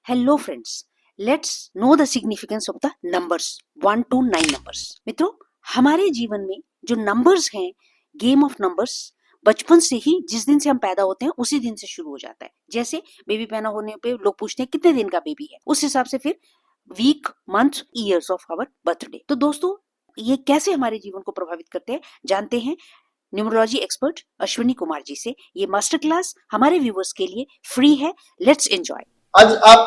Hello friends, let's know the significance of the numbers 1 to 9 numbers. मित्रों, हमारे जीवन में जो नंबर्स हैं, गेम ऑफ नंबर्स बचपन से ही जिस दिन से हम पैदा होते हैं उसी दिन से शुरू हो जाता है। जैसे बेबी पैदा होने पे लोग पूछते हैं कितने दिन का बेबी है, उस हिसाब से फिर week, month, years of our birthday. तो दोस्तों, ये कैसे हमारे जीवन को प्रभावित करते हैं जानते हैं न्यूमरोलॉजी एक्सपर्ट अश्विनी कुमार जी से। ये मास्टर क्लास हमारे व्यूअर्स के लिए फ्री है। Let's enjoy. आज आप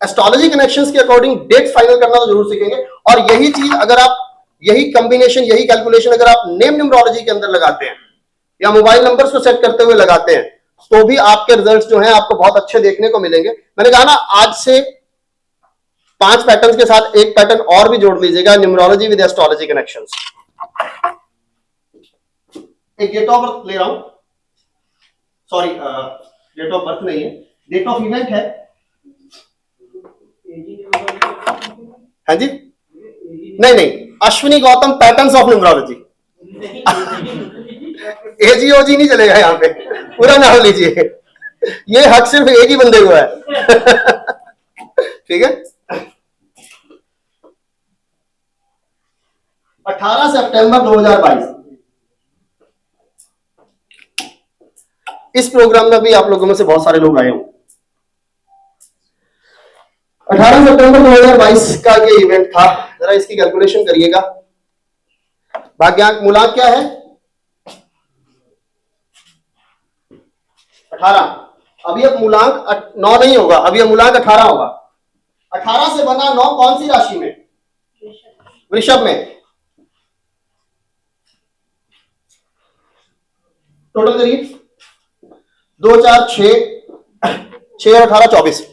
एस्ट्रोलॉजी कनेक्शंस के अकॉर्डिंग डेट फाइनल करना तो जरूर सीखेंगे, और यही चीज अगर आप यही कॉम्बिनेशन, यही कैलकुलेशन अगर आप नेम न्यूमरोलॉजी के अंदर लगाते हैं या मोबाइल नंबर्स को सेट करते हुए लगाते हैं तो भी आपके रिजल्ट्स जो हैं आपको बहुत अच्छे देखने को मिलेंगे। मैंने कहा ना, आज से 5 पैटर्न्स के साथ एक पैटर्न और भी जोड़ लीजिएगा, न्यूमरोलॉजी विद एस्ट्रोलॉजी कनेक्शंस। एक डेट ऑफ बर्थ ले रहा हूं, सॉरी डेट ऑफ बर्थ नहीं है, डेट ऑफ इवेंट है। हाँ जी, नहीं, Ashwini Gautam patterns of numerology. एजीओजी नहीं चलेगा यहां पे, पूरा नाम लीजिए। ये हक सिर्फ एक ही बंदे को है। ठीक है। 18 सितंबर 2022। इस प्रोग्राम में भी आप लोगों में से बहुत सारे लोग आए हों। 18 सितंबर 2022 का ये इवेंट था। जरा इसकी कैलकुलेशन करिएगा। भाग्यांक मूलांक क्या है? 18। अभी अब मूलांक 9 नहीं होगा, अभी अब मूलांक 18 होगा। 18 से बना 9 कौन सी राशि में? वृषभ में। टोटल करिए। 2 4 6 6 और 18 24।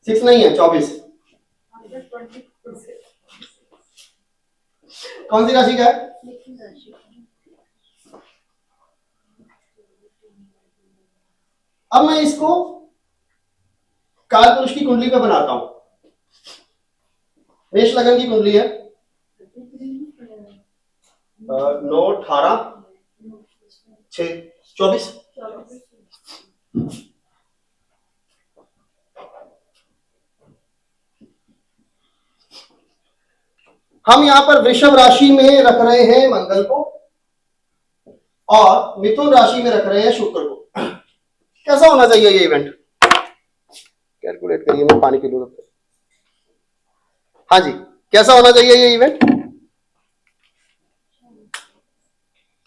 6 नहीं है, 24। कौन सी राशि का है? अब मैं इसको कालपुरुष की कुंडली पे बनाता हूं। मेष लगन की कुंडली है। 9 18 6 24। हम यहां पर वृषभ राशि में रख रहे हैं मंगल को और मिथुन राशि में रख रहे हैं शुक्र को। कैसा होना चाहिए ये इवेंट? कैलकुलेट करिए, मैं पानी पी लूं तब तक। हाँ जी, कैसा होना चाहिए ये इवेंट?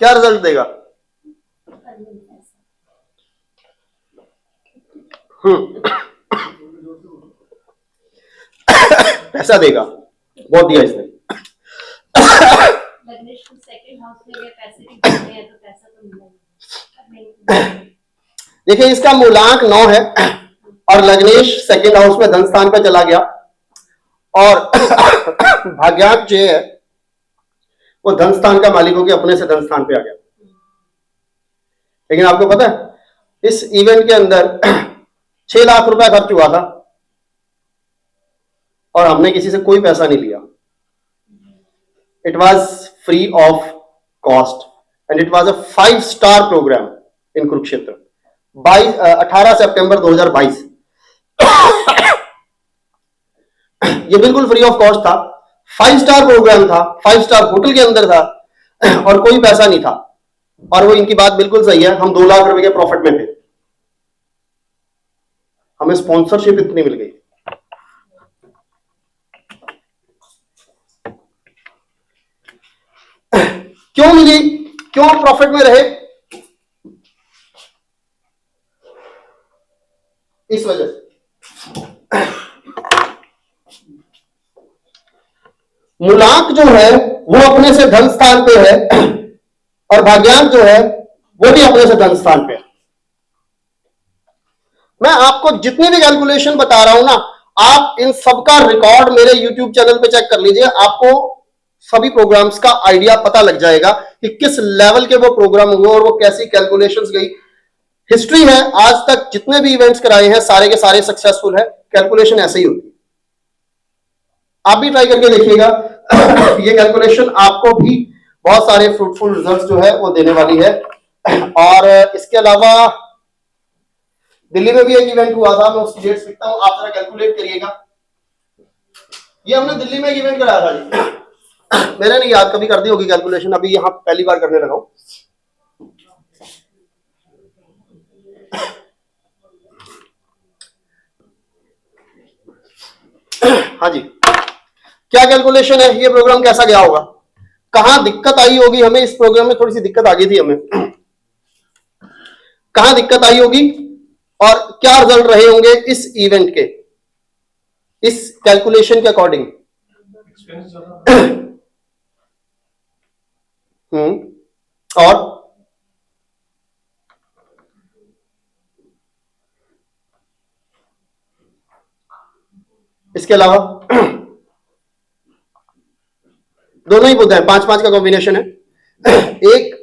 क्या रिजल्ट देगा? पैसा देगा, बहुत दिया इसने। देखिए, इसका मूलांक 9 है और लग्नेश सेकंड हाउस में धन स्थान पे चला गया, और भाग्यांक जो है वो धन स्थान का मालिक होकर अपने से धन स्थान पे आ गया। लेकिन आपको पता है, इस इवेंट के अंदर 6 लाख रुपया खर्च हुआ था और हमने किसी से कोई पैसा नहीं लिया। It was free of cost and it was a five star program in Kurukshetra. 18 सितंबर 2022। ये बिल्कुल फ्री ऑफ कॉस्ट था, 5-स्टार प्रोग्राम था, 5-स्टार होटल के अंदर था और कोई पैसा नहीं था। और वो इनकी बात बिल्कुल सही है, हम 2 लाख रुपए के प्रॉफिट में थे। हमें स्पॉन्सरशिप इतनी मिल गई। क्यों मिली? क्यों प्रॉफिट में रहे? इस वजह से मूलांक जो है वो अपने से धन स्थान पे है और भाग्यांक जो है वो भी अपने से धन स्थान पे है। मैं आपको जितनी भी कैलकुलेशन बता रहा हूं ना, आप इन सबका रिकॉर्ड मेरे YouTube चैनल पे चेक कर लीजिए। आपको सभी प्रोग्राम्स का आइडिया पता लग जाएगा कि किस लेवल के वो प्रोग्राम हुए और वो कैसी कैलकुलेशंस गई। हिस्ट्री है, आज तक जितने भी इवेंट्स कराए हैं सारे के सारे सक्सेसफुल है। कैलकुलेशन ऐसे ही होती है, आप भी ट्राई करके देखिएगा। ये कैलकुलेशन आपको भी बहुत सारे फ्रूटफुल रिजल्ट्स जो है वो देने वाली है। और इसके अलावा दिल्ली में भी एक इवेंट हुआ था, मैं उसकी डेट्स लिखता हूं, आप जरा कैलकुलेट करिएगा। ये हमने दिल्ली में एक इवेंट कराया था जी। मैंने नहीं याद, कभी कर दी होगी कैलकुलेशन, अभी यहां पहली बार करने लगा हूं। हाँ जी, क्या कैलकुलेशन है, ये प्रोग्राम कैसा गया होगा, कहां दिक्कत आई होगी हमें, इस प्रोग्राम में थोड़ी सी दिक्कत आ गई थी हमें, कहां दिक्कत आई होगी और क्या रिजल्ट रहे होंगे इस इवेंट के, इस कैलकुलेशन के अकॉर्डिंग। और इसके अलावा दोनों ही बुध हैं, 5-5 का कॉम्बिनेशन है। एक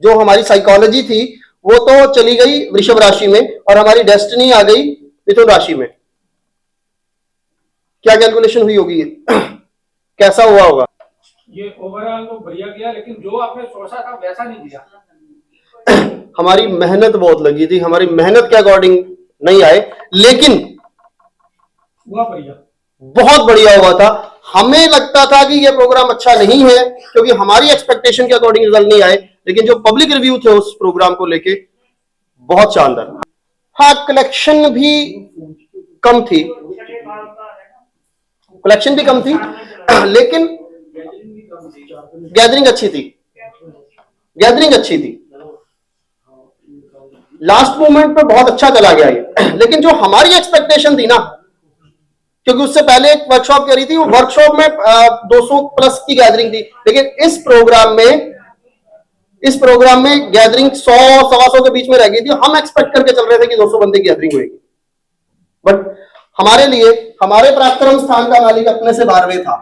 जो हमारी साइकोलॉजी थी वो तो चली गई वृषभ राशि में और हमारी डेस्टिनी आ गई मिथुन राशि में। क्या कैलकुलेशन हुई होगी, कैसा हुआ होगा? ये ओवरऑल तो बढ़िया गया, लेकिन जो आपने सोचा था वैसा नहीं गया। हमारी मेहनत बहुत लगी थी, हमारी मेहनत के अकॉर्डिंग नहीं आए, लेकिन हुआ बढ़िया, बहुत बढ़िया हुआ था। हमें लगता था कि ये प्रोग्राम अच्छा नहीं है क्योंकि हमारी एक्सपेक्टेशन के अकॉर्डिंग रिजल्ट नहीं आए, लेकिन जो पब्लिक रिव्यू थे उस प्रोग्राम को लेके बहुत शानदार। हाँ, कलेक्शन भी कम थी, कलेक्शन भी कम थी, लेकिन गैदरिंग अच्छी थी, गैदरिंग अच्छी थी। लास्ट मोमेंट पे बहुत अच्छा चला गया ये, लेकिन जो हमारी एक्सपेक्टेशन थी ना, क्योंकि उससे पहले एक वर्कशॉप करी थी, वो वर्कशॉप में 200 प्लस की गैदरिंग थी, लेकिन इस प्रोग्राम में गैदरिंग 100-125 के बीच में रह गई थी। हम एक्सपेक्ट करके चल रहे थे कि 200 बंदे की गैदरिंग होगी, बट हमारे लिए हमारे पराक्रम स्थान का मालिक अपने से 12वें था,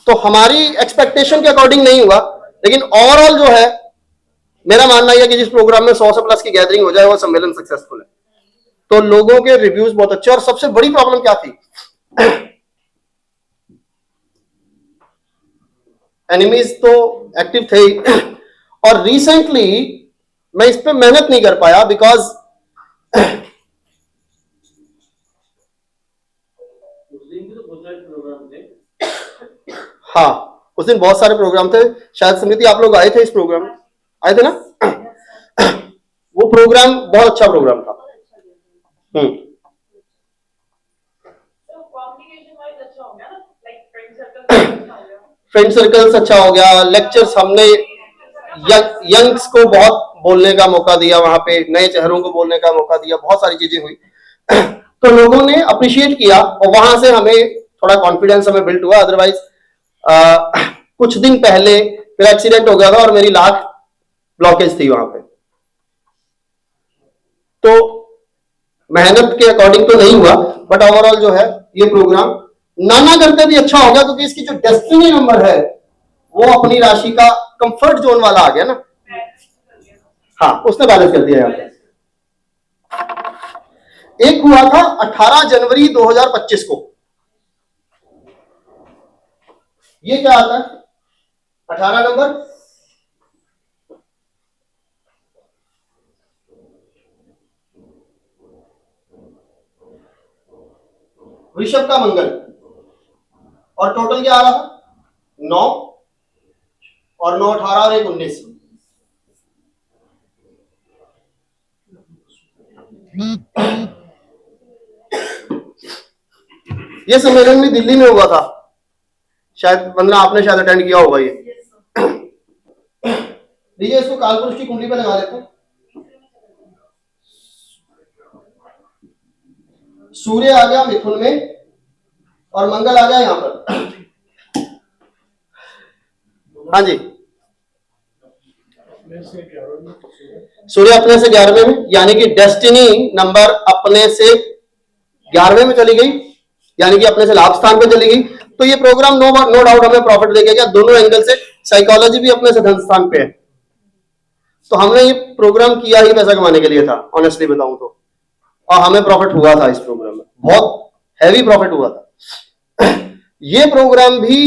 तो हमारी एक्सपेक्टेशन के अकॉर्डिंग नहीं हुआ। लेकिन ओवरऑल जो है, मेरा मानना यह है कि जिस प्रोग्राम में 100 से प्लस की गैदरिंग हो जाए वो सम्मेलन सक्सेसफुल है। तो लोगों के रिव्यूज बहुत अच्छे, और सबसे बड़ी प्रॉब्लम क्या थी, एनिमीज तो एक्टिव थे ही, और रिसेंटली मैं इस पे मेहनत नहीं कर पाया बिकॉज हाँ, उस दिन बहुत सारे प्रोग्राम थे, शायद समिति आप लोग आए थे, इस प्रोग्राम में आए थे ना। वो प्रोग्राम बहुत अच्छा प्रोग्राम था। फ्रेंड सर्कल्स अच्छा हो गया, लेक्चर्स हमने यंग्स को बहुत बोलने का मौका दिया, वहां पे नए चेहरों को बोलने का मौका दिया, बहुत सारी चीजें हुई। तो लोगों ने अप्रिशिएट किया और वहां से हमें थोड़ा कॉन्फिडेंस हमें बिल्ड हुआ। अदरवाइज कुछ दिन पहले मेरा एक्सीडेंट हो गया था और मेरी लाख ब्लॉकेज थी वहां पे, तो मेहनत के अकॉर्डिंग तो नहीं हुआ, बट ओवरऑल जो है ये प्रोग्राम नाना करके भी अच्छा हो गया, क्योंकि इसकी जो डेस्टिनी नंबर है वो अपनी राशि का कंफर्ट जोन वाला आ गया ना। हाँ, उसने बैलेंस कर दिया यहाँ पे। एक हुआ था 18 जनवरी 2025 को, ये क्या आता है 18 नंबर, वृषभ का मंगल, और टोटल क्या आ रहा था 9 और 9 18 और 1 19। ये सम्मेलन भी दिल्ली में हुआ था, शायद वंदना आपने शायद अटेंड किया होगा। ये लीजिए, इसको कालपुरुष की कुंडली पे लगा लेते हैं। सूर्य आ गया मिथुन में और मंगल आ गया यहां पर। हाँ जी, सूर्य अपने से 11वें में, यानी कि डेस्टिनी नंबर अपने से 11वें में चली गई, यानी कि अपने से लाभ स्थान पे चली गई। तो ये प्रोग्राम नो डाउट हमें प्रॉफिट देगा क्या, दोनों एंगल से। साइकोलॉजी भी अपने से धन स्थान पे है, तो हमने ये प्रोग्राम किया ही पैसा कमाने के लिए था, ऑनेस्टली बताऊं तो, और हमें प्रॉफिट हुआ था इस प्रोग्राम में, बहुत हैवी प्रॉफिट हुआ था। ये प्रोग्राम भी,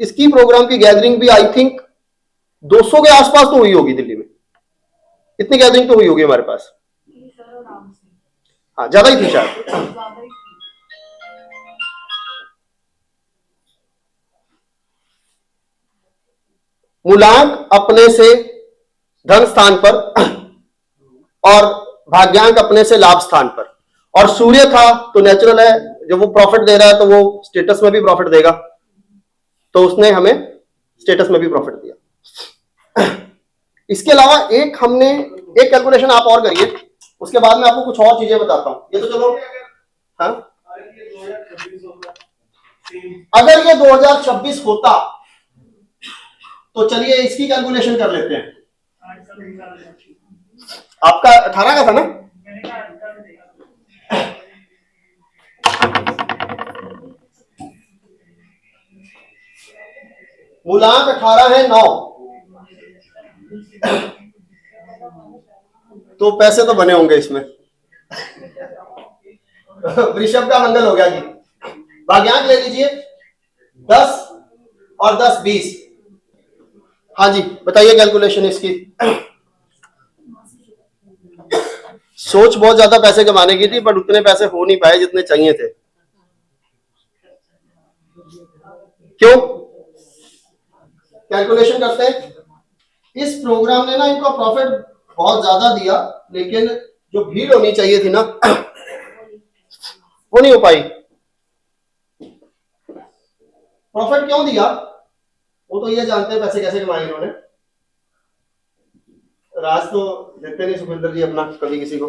इसकी प्रोग्राम की गैदरिंग भी आई थिंक 200 के आसपास तो हुई होगी दिल्ली में, इतनी गैदरिंग तो हुई होगी हमारे पास। हाँ ज्यादा ही थी शायद। मूलांक अपने से धन स्थान पर और भाग्यांक अपने से लाभ स्थान पर, और सूर्य था तो नेचुरल है जब वो प्रॉफिट दे रहा है तो वो स्टेटस में भी प्रॉफिट देगा, तो उसने हमें स्टेटस में भी प्रॉफिट दिया। इसके अलावा एक कैलकुलेशन आप और करिए, उसके बाद में आपको कुछ और चीजें बताता हूं। ये तो चलो, हाँ अगर ये 2026 होता तो चलिए इसकी कैलकुलेशन कर लेते हैं। आपका 18 का था ना? मूलांक 18 है 9, तो पैसे तो बने होंगे इसमें। वृषभ का मंगल हो गया जी। भाग्यांक ले लीजिए 10 और 10 20। हाँ जी बताइए कैलकुलेशन इसकी। सोच बहुत ज्यादा पैसे कमाने की थी, पर उतने पैसे हो नहीं पाए जितने चाहिए थे। क्यों? कैलकुलेशन करते हैं। इस प्रोग्राम ने ना इनको प्रॉफिट बहुत ज्यादा दिया, लेकिन जो भीड़ होनी चाहिए थी ना वो नहीं हो पाई। प्रॉफिट क्यों दिया वो तो ये जानते हैं पैसे कैसे कमाए इन्होंने। राज तो देते नहीं सुखविंदर जी अपना कभी किसी को,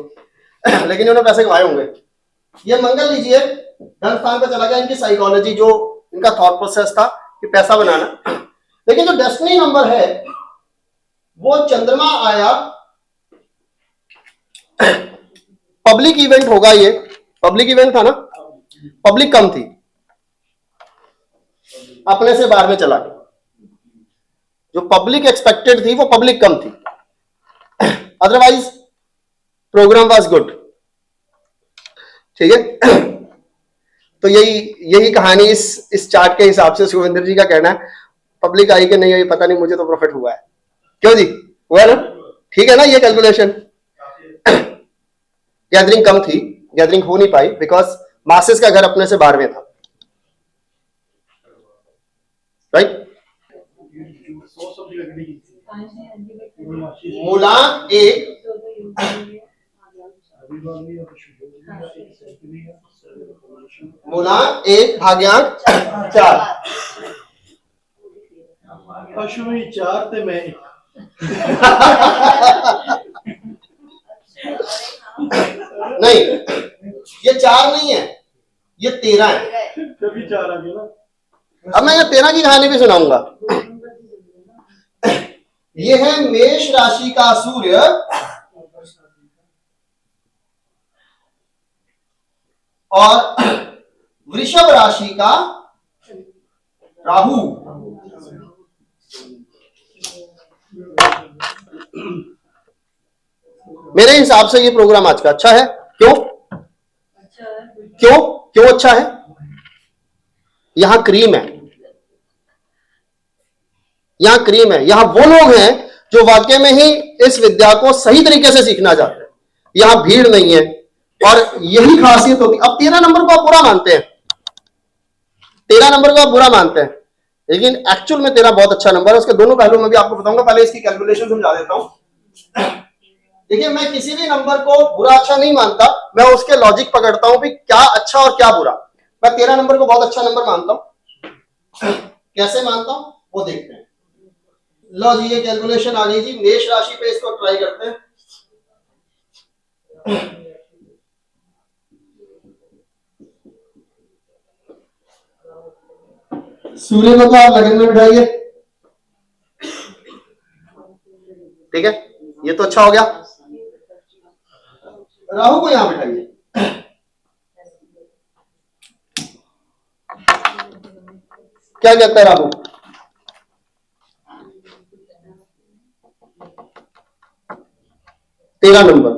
लेकिन इन्होंने पैसे कमाए होंगे। ये मंगल लीजिए धन स्थान पे चला गया, इनकी साइकोलॉजी जो इनका थॉट प्रोसेस था कि पैसा बनाना। लेकिन जो डेस्टिनी नंबर है वो चंद्रमा आया, पब्लिक इवेंट होगा, ये पब्लिक इवेंट था ना, पब्लिक कम थी, अपने से बाहर में चला गया। जो पब्लिक एक्सपेक्टेड थी वो पब्लिक कम थी, अदरवाइज प्रोग्राम वाज गुड। ठीक है, तो यही कहानी इस चार्ट के हिसाब से सुखविंदर जी का कहना है। पब्लिक आई कि नहीं आई पता नहीं, मुझे तो प्रॉफिट हुआ है। क्यों जी, हुआ ना? ठीक है ना ये कैलकुलेशन। गैदरिंग कम थी, गैदरिंग हो नहीं पाई बिकॉज मासेस का घर अपने से 12वें था, राइट? मूलांक 1 मूलांक 1 भाग्यांक 4। अश्विनी 4 ते मैं नहीं, ये 4 नहीं है, ये 13 है। कभी 4 आ गया ना। अब मैं ये 13 की कहानी भी सुनाऊंगा। ये है मेष राशि का सूर्य और वृषभ राशि का राहु। मेरे हिसाब से ये प्रोग्राम आज का अच्छा है। क्यों क्यों क्यों अच्छा है? यहां क्रीम है, यहां क्रीम है। यहां वो लोग हैं जो वाकई में ही इस विद्या को सही तरीके से सीखना चाहते हैं। यहां भीड़ नहीं है और यही खासियत होती है। अब 13 नंबर को आप बुरा मानते हैं, 13 नंबर को आप बुरा मानते हैं, लेकिन एक्चुअल में 13 बहुत अच्छा नंबर है। उसके दोनों पहलू में भी आपको बताऊंगा। पहले इसकी कैलकुलेशन समझा देता हूं। देखिए, मैं किसी भी नंबर को बुरा अच्छा नहीं मानता, मैं उसके लॉजिक पकड़ता हूं कि क्या अच्छा और क्या बुरा। मैं 13 नंबर को बहुत अच्छा नंबर मानता हूं। कैसे मानता हूं वो देखते हैं। लो जी, ये कैलकुलेशन आ गई जी। मेष राशि पे इसको ट्राई करते हैं। सूर्य को तो आप लगन में बिठाइए, ठीक है, ये तो अच्छा हो गया। राहु को यहां बिठाइए। क्या कहता है राहु? तेरह नंबर।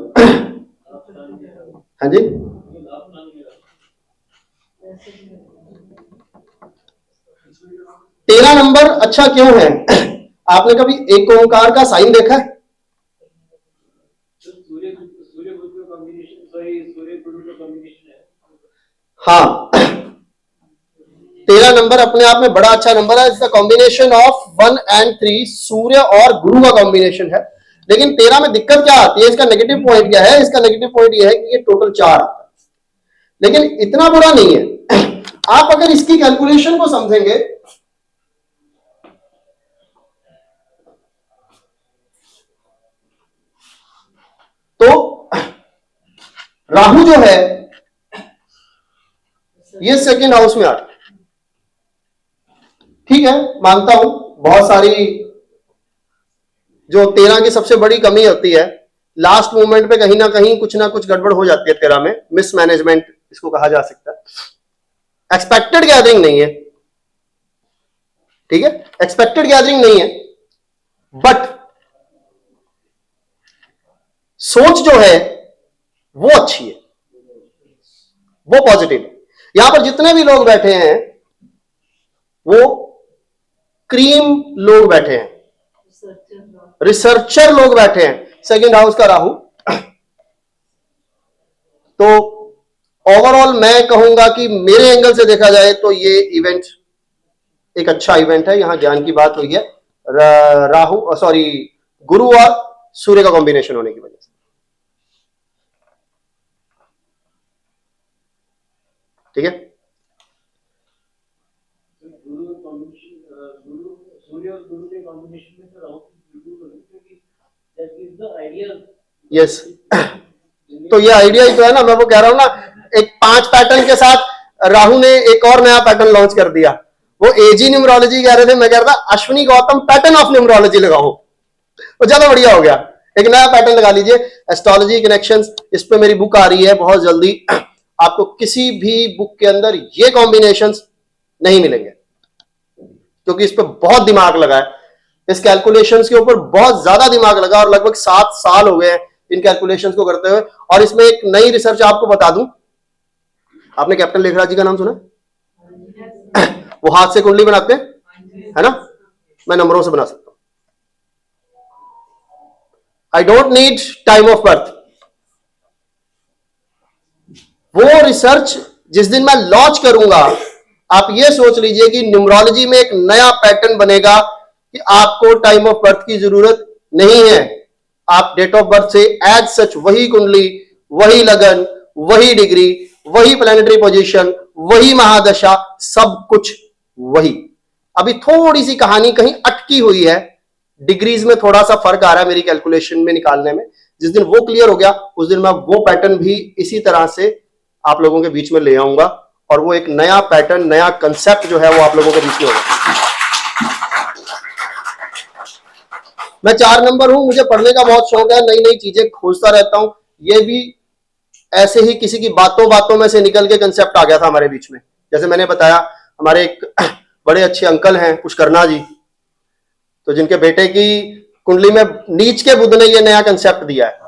हाँ जी, तेरह नंबर अच्छा क्यों है? आपने कभी एक ओंकार का साइन देखा है? सूर्य सूर्य बुध का कॉम्बिनेशन, सॉरी सूर्य गुरु का कॉम्बिनेशन है। हाँ, 13 नंबर अपने आप में बड़ा अच्छा नंबर है। इसका कॉम्बिनेशन ऑफ 1 and 3 सूर्य और गुरु का कॉम्बिनेशन है। लेकिन 13 में दिक्कत क्या आती है, इसका नेगेटिव पॉइंट क्या है? इसका नेगेटिव पॉइंट यह है कि ये टोटल 4 आता है, लेकिन इतना बुरा नहीं है। आप अगर इसकी कैलकुलेशन को समझेंगे तो राहु जो है ये सेकेंड हाउस में आता है। ठीक है, मानता हूं बहुत सारी जो 13 की सबसे बड़ी कमी होती है, लास्ट मोमेंट पे कहीं ना कुछ गड़बड़ हो जाती है 13 में, मिसमैनेजमेंट इसको कहा जा सकता है। एक्सपेक्टेड गैदरिंग नहीं है, ठीक है, एक्सपेक्टेड गैदरिंग नहीं है, बट सोच जो है वो अच्छी है, वो पॉजिटिव है। यहां पर जितने भी लोग बैठे हैं वो क्रीम लोग बैठे हैं, रिसर्चर लोग बैठे हैं, सेकंड हाउस का राहु। तो ओवरऑल मैं कहूंगा कि मेरे एंगल से देखा जाए तो ये इवेंट एक अच्छा इवेंट है। यहां ज्ञान की बात हुई है, राहु सॉरी गुरु और सूर्य का कॉम्बिनेशन होने की वजह से। ठीक है, गुरु कॉम्बिनेशन, गुरु सूर्य और गुरु के कॉम्बिनेशन में तो राहु बिल्कुल नहीं, क्योंकि that is the idea. Yes, तो ये आइडिया ही तो है ना, मैं वो कह रहा हूं ना, एक 5 पैटर्न के साथ राहु ने एक और नया पैटर्न लॉन्च कर दिया। वो एजी न्यूमरोलॉजी कह रहे थे, मैं कह रहा था Ashwini Gautam pattern of numerology लगाओ, वो ज्यादा बढ़िया हो गया। एक नया पैटर्न लगा लीजिए, एस्ट्रोलॉजी कनेक्शंस, इस पे मेरी बुक आ रही है बहुत जल्दी। आपको किसी भी बुक के अंदर ये कॉम्बिनेशंस नहीं मिलेंगे, क्योंकि इस पे बहुत दिमाग लगा है, इस कैलकुलेशंस के ऊपर बहुत ज्यादा दिमाग लगा, और लगभग 7 साल हो गए हैं इन कैलकुलेशंस को करते हुए। और इसमें एक नई रिसर्च आपको बता दूं, आपने कैप्टन लेखराज जी का नाम सुना? वो हाथ से कुंडली बनाते हैं, है ना? मैं नंबरों से बना सकता हूं। I don't need time of birth. वो रिसर्च जिस दिन मैं लॉन्च करूंगा, आप ये सोच लीजिए कि न्यूमरोलॉजी में एक नया पैटर्न बनेगा कि आपको टाइम ऑफ बर्थ की जरूरत नहीं है। आप डेट ऑफ बर्थ से एज सच वही कुंडली, वही लगन, वही डिग्री, वही प्लैनेटरी पोजीशन, वही महादशा, सब कुछ वही। अभी थोड़ी सी कहानी कहीं अटकी हुई है, डिग्रीज में थोड़ा सा फर्क आ रहा है मेरी कैलकुलेशन में निकालने में। जिस दिन वो क्लियर हो गया, उस दिन मैं वो पैटर्न भी इसी तरह से आप लोगों के बीच में ले आऊंगा, और वो एक नया पैटर्न, नया कंसेप्ट जो है वो आप लोगों के बीच में होगा। मैं 4 नंबर हूं, मुझे पढ़ने का बहुत शौक है, नई नई चीजें खोजता रहता हूं। ये भी ऐसे ही किसी की बातों बातों में से निकल के कंसेप्ट आ गया था हमारे बीच में। जैसे मैंने बताया, हमारे एक बड़े अच्छे अंकल हैं पुष्करना जी, तो जिनके बेटे की कुंडली में नीच के बुध ने ये नया कंसेप्ट दिया है।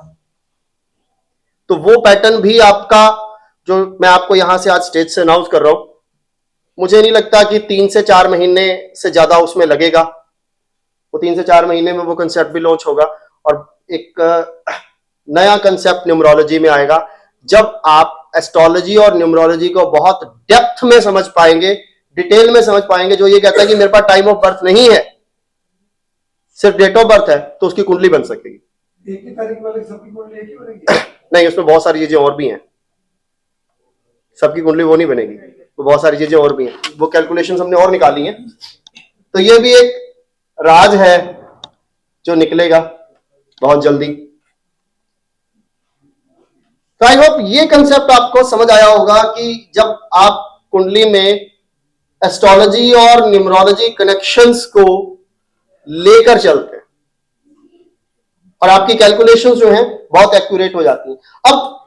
तो वो पैटर्न भी आपका, जो मैं आपको यहां से आज स्टेज से अनाउंस कर रहा हूं, मुझे नहीं लगता कि 3 से 4 महीने से ज्यादा उसमें लगेगा। वो 3 से 4 महीने में वो कंसेप्ट भी लॉन्च होगा, और एक नया कंसेप्ट न्यूमरोलॉजी में आएगा। जब आप एस्ट्रोलॉजी और न्यूमरोलॉजी को बहुत डेप्थ में समझ पाएंगे, डिटेल में समझ पाएंगे, जो ये कहता है कि मेरे पास टाइम ऑफ बर्थ नहीं है, सिर्फ डेट ऑफ बर्थ है, तो उसकी कुंडली बन सकेगी। एक ही तारीख वाले सबकी कुंडली एक ही बनेगी? नहीं, उसमें बहुत सारी चीजें और भी हैं, सबकी कुंडली वो नहीं बनेगी, तो बहुत सारी चीजें और भी हैं, वो कैलकुलेशन हमने और निकाली हैं। तो ये भी एक राज है जो निकलेगा बहुत जल्दी। तो आई होप ये कंसेप्ट आपको समझ आया होगा कि जब आप कुंडली में एस्ट्रोलॉजी और न्यूमरोलॉजी कनेक्शंस को लेकर चलते हैं, और आपकी कैलकुलेशंस जो हैं बहुत एक्यूरेट हो जाती हैं। अब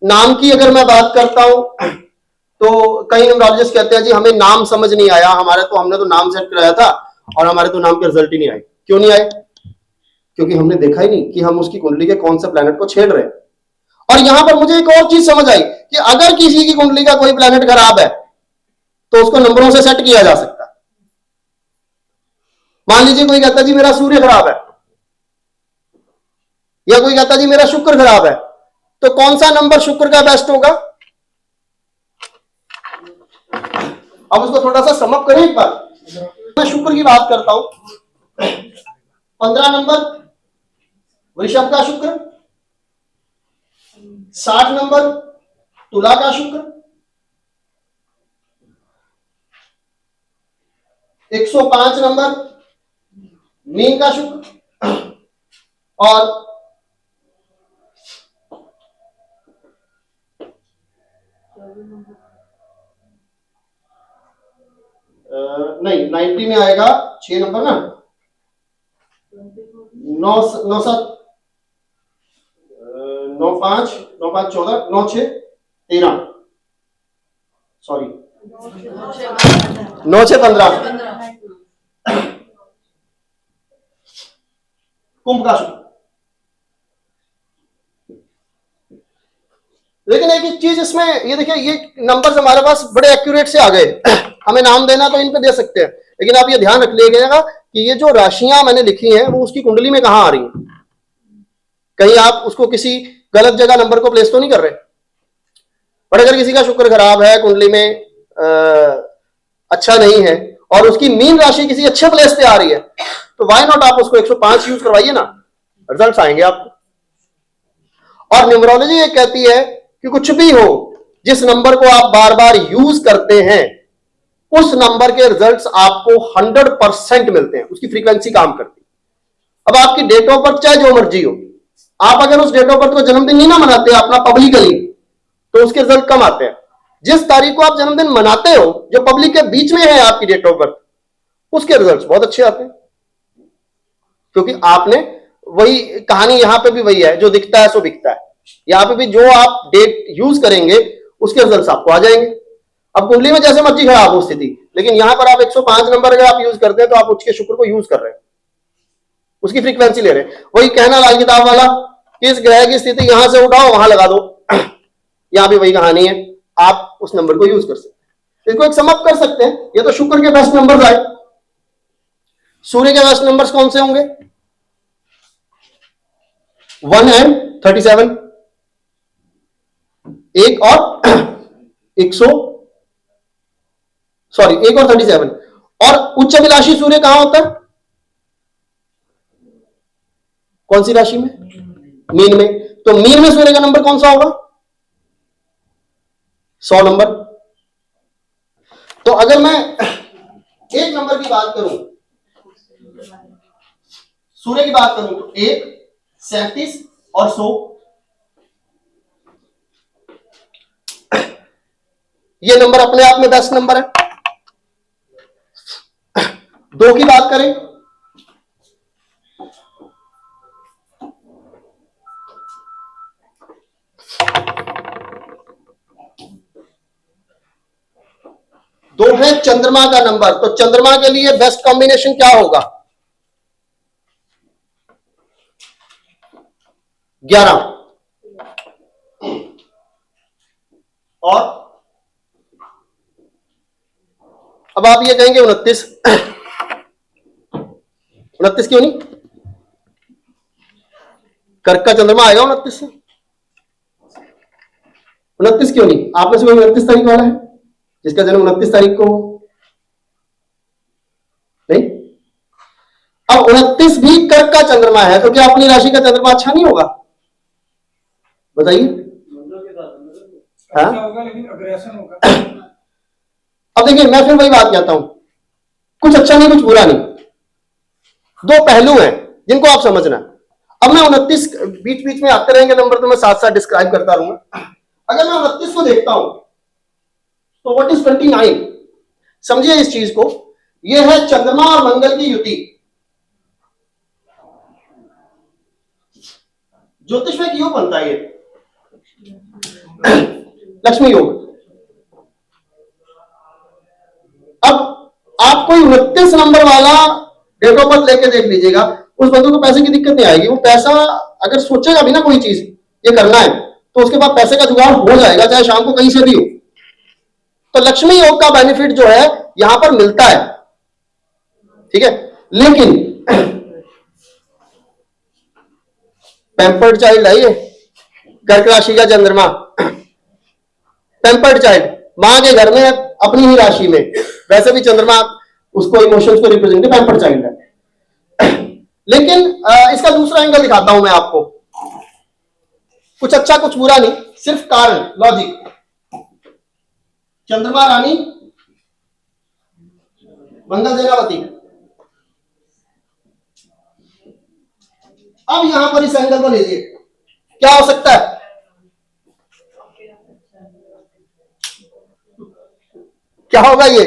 नाम की अगर मैं बात करता हूं, तो कई न्यूमरोलॉजिस्ट कहते हैं जी हमें नाम समझ नहीं आया, हमने तो नाम सेट कराया था और हमारे तो नाम के रिजल्ट ही नहीं आए। क्यों नहीं आए? क्योंकि हमने देखा ही नहीं कि हम उसकी कुंडली के कौन से प्लैनेट को छेड़ रहे हैं। और यहां पर मुझे एक और चीज समझ आई कि अगर किसी की कुंडली का कोई प्लैनेट खराब है तो उसको नंबरों से सेट किया जा सकता है। मान लीजिए कोई कहता है जी मेरा सूर्य खराब है, या कोई कहता जी मेरा शुक्र खराब है, तो कौन सा नंबर शुक्र का बेस्ट होगा? अब उसको थोड़ा सा समअप करें एक बार। मैं शुक्र की बात करता हूं। 15 नंबर वृषभ का शुक्र, 60 नंबर तुला का शुक्र, 105 नंबर मीन का शुक्र, और नहीं 90 में आएगा 6 नंबर ना, 9 5 14 9 6 13, सॉरी 9 6 15 कुंभ का शुक्र। लेकिन एक चीज इसमें ये देखिए, ये नंबर्स हमारे पास बड़े एक्यूरेट से आ गए। हमें नाम देना तो इन पे दे सकते हैं, लेकिन आप ये ध्यान रख लीजिएगा कि ये जो राशियां मैंने लिखी हैं वो उसकी कुंडली में कहां आ रही हैं। कहीं आप उसको किसी गलत जगह नंबर को प्लेस तो नहीं कर रहे। पर अगर किसी का शुक्र खराब है, कुंडली में अच्छा नहीं है, और उसकी मीन राशि किसी अच्छे प्लेस पे आ रही है, तो वाई नॉट आप उसको 105 यूज करवाइए ना, रिजल्ट्स आएंगे आपको। और न्यूमरोलॉजी ये कहती है कि कुछ भी हो, जिस नंबर को आप बार बार यूज करते हैं उस नंबर के रिजल्ट्स आपको 100% मिलते हैं, उसकी फ्रीक्वेंसी काम करती है। अब आपकी डेट ऑफ बर्थ चाहे जो मर्जी हो, आप अगर उस डेट ऑफ बर्थ को जन्मदिन नहीं ना मनाते अपना पब्लिकली, तो उसके रिजल्ट कम आते हैं। जिस तारीख को आप जन्मदिन मनाते हो, जो पब्लिक के बीच में है आपकी डेट ऑफ बर्थ, उसके रिजल्ट्स बहुत अच्छे आते हैं, क्योंकि आपने वही कहानी यहां पे भी वही है, जो दिखता है सो बिकता है। यहां पे भी जो आप डेट यूज करेंगे उसके रिजल्ट्स आपको आ जाएंगे। अब कुंडली में जैसे मर्जी खराब हो स्थिति, लेकिन यहां पर आप 105 नंबर अगर आप यूज करते हैं तो आप उसके शुक्र को यूज कर रहे हैं, उसकी फ्रीक्वेंसी ले रहे हैं। वही कहना लाल किताब वाला, इस ग्रह की स्थिति यहां से उठाओ वहां लगा दो, यहां भी वही कहानी है, आप उस नंबर को यूज कर सकते हैं। इसको एक समअप कर सकते हैं। ये तो शुक्र के बेस्ट नंबर आए। सूर्य के बेस्ट नंबर्स कौन से होंगे? 1 एंड 37, 1 और 37। और उच्च अभिलाषी सूर्य कहां होता है? कौन सी राशि में? मीन में। तो मीन में सूर्य का नंबर कौन सा होगा? 100 नंबर। तो अगर मैं एक नंबर की बात करूं, सूर्य की बात करूं, तो 1, 37 और 100, ये नंबर अपने आप में 10 नंबर है। 2 की बात करें, दो है चंद्रमा का नंबर, तो चंद्रमा के लिए बेस्ट कॉम्बिनेशन क्या होगा? 11। और अब आप ये कहेंगे 29। 29 क्यों नहीं? कर्क का चंद्रमा आएगा 29 से। 29 क्यों नहीं? आप में से कोई 29 तारीख वाला है जिसका जन्म 29 तारीख को हो? नहीं। अब 29 भी कर्क का चंद्रमा है, तो क्या अपनी राशि का चंद्रमा अच्छा नहीं होगा? बताइए। अच्छा होगा लेकिन अग्रेशन होगा। अब देखिए, मैं फिर वही बात कहता हूं, कुछ अच्छा नहीं कुछ बुरा नहीं, दो पहलू हैं जिनको आप समझना। अब मैं 29, बीच बीच में आते रहेंगे नंबर, तो मैं साथ साथ डिस्क्राइब करता रहूंगा। अगर मैं 29 को देखता हूं तो व्हाट इज 29? समझिए इस चीज को, यह है चंद्रमा और मंगल की युति। ज्योतिष में क्यों बनता है? ये लक्ष्मी योग। अब आप कोई 29 नंबर वाला डेट ऑफ बर्थ लेके देख लीजिएगा, उस बंदे को पैसे की दिक्कत नहीं आएगी। वो पैसा अगर सोचेगा भी ना कोई चीज ये करना है, तो उसके बाद पैसे का जुगाड़ हो जाएगा, चाहे शाम को कहीं से भी हो। तो लक्ष्मी योग का बेनिफिट जो है यहां पर मिलता है, ठीक है। लेकिन पैम्पर्ड चाइल्ड है ये, कर्क राशि का चंद्रमा, पैम्पर्ड चाइल्ड, मां के घर में अपनी ही राशि में, वैसे भी चंद्रमा उसको इमोशंस को रिप्रेजेंट, पैम्पर्ड चाइल्ड है। लेकिन इसका दूसरा एंगल दिखाता हूं मैं आपको, कुछ अच्छा कुछ बुरा नहीं, सिर्फ कारण, लॉजिक। चंद्रमा रानी, मंगल सेनापति। अब यहां पर इस एंगल को लीजिए, क्या हो सकता है? क्या होगा ये?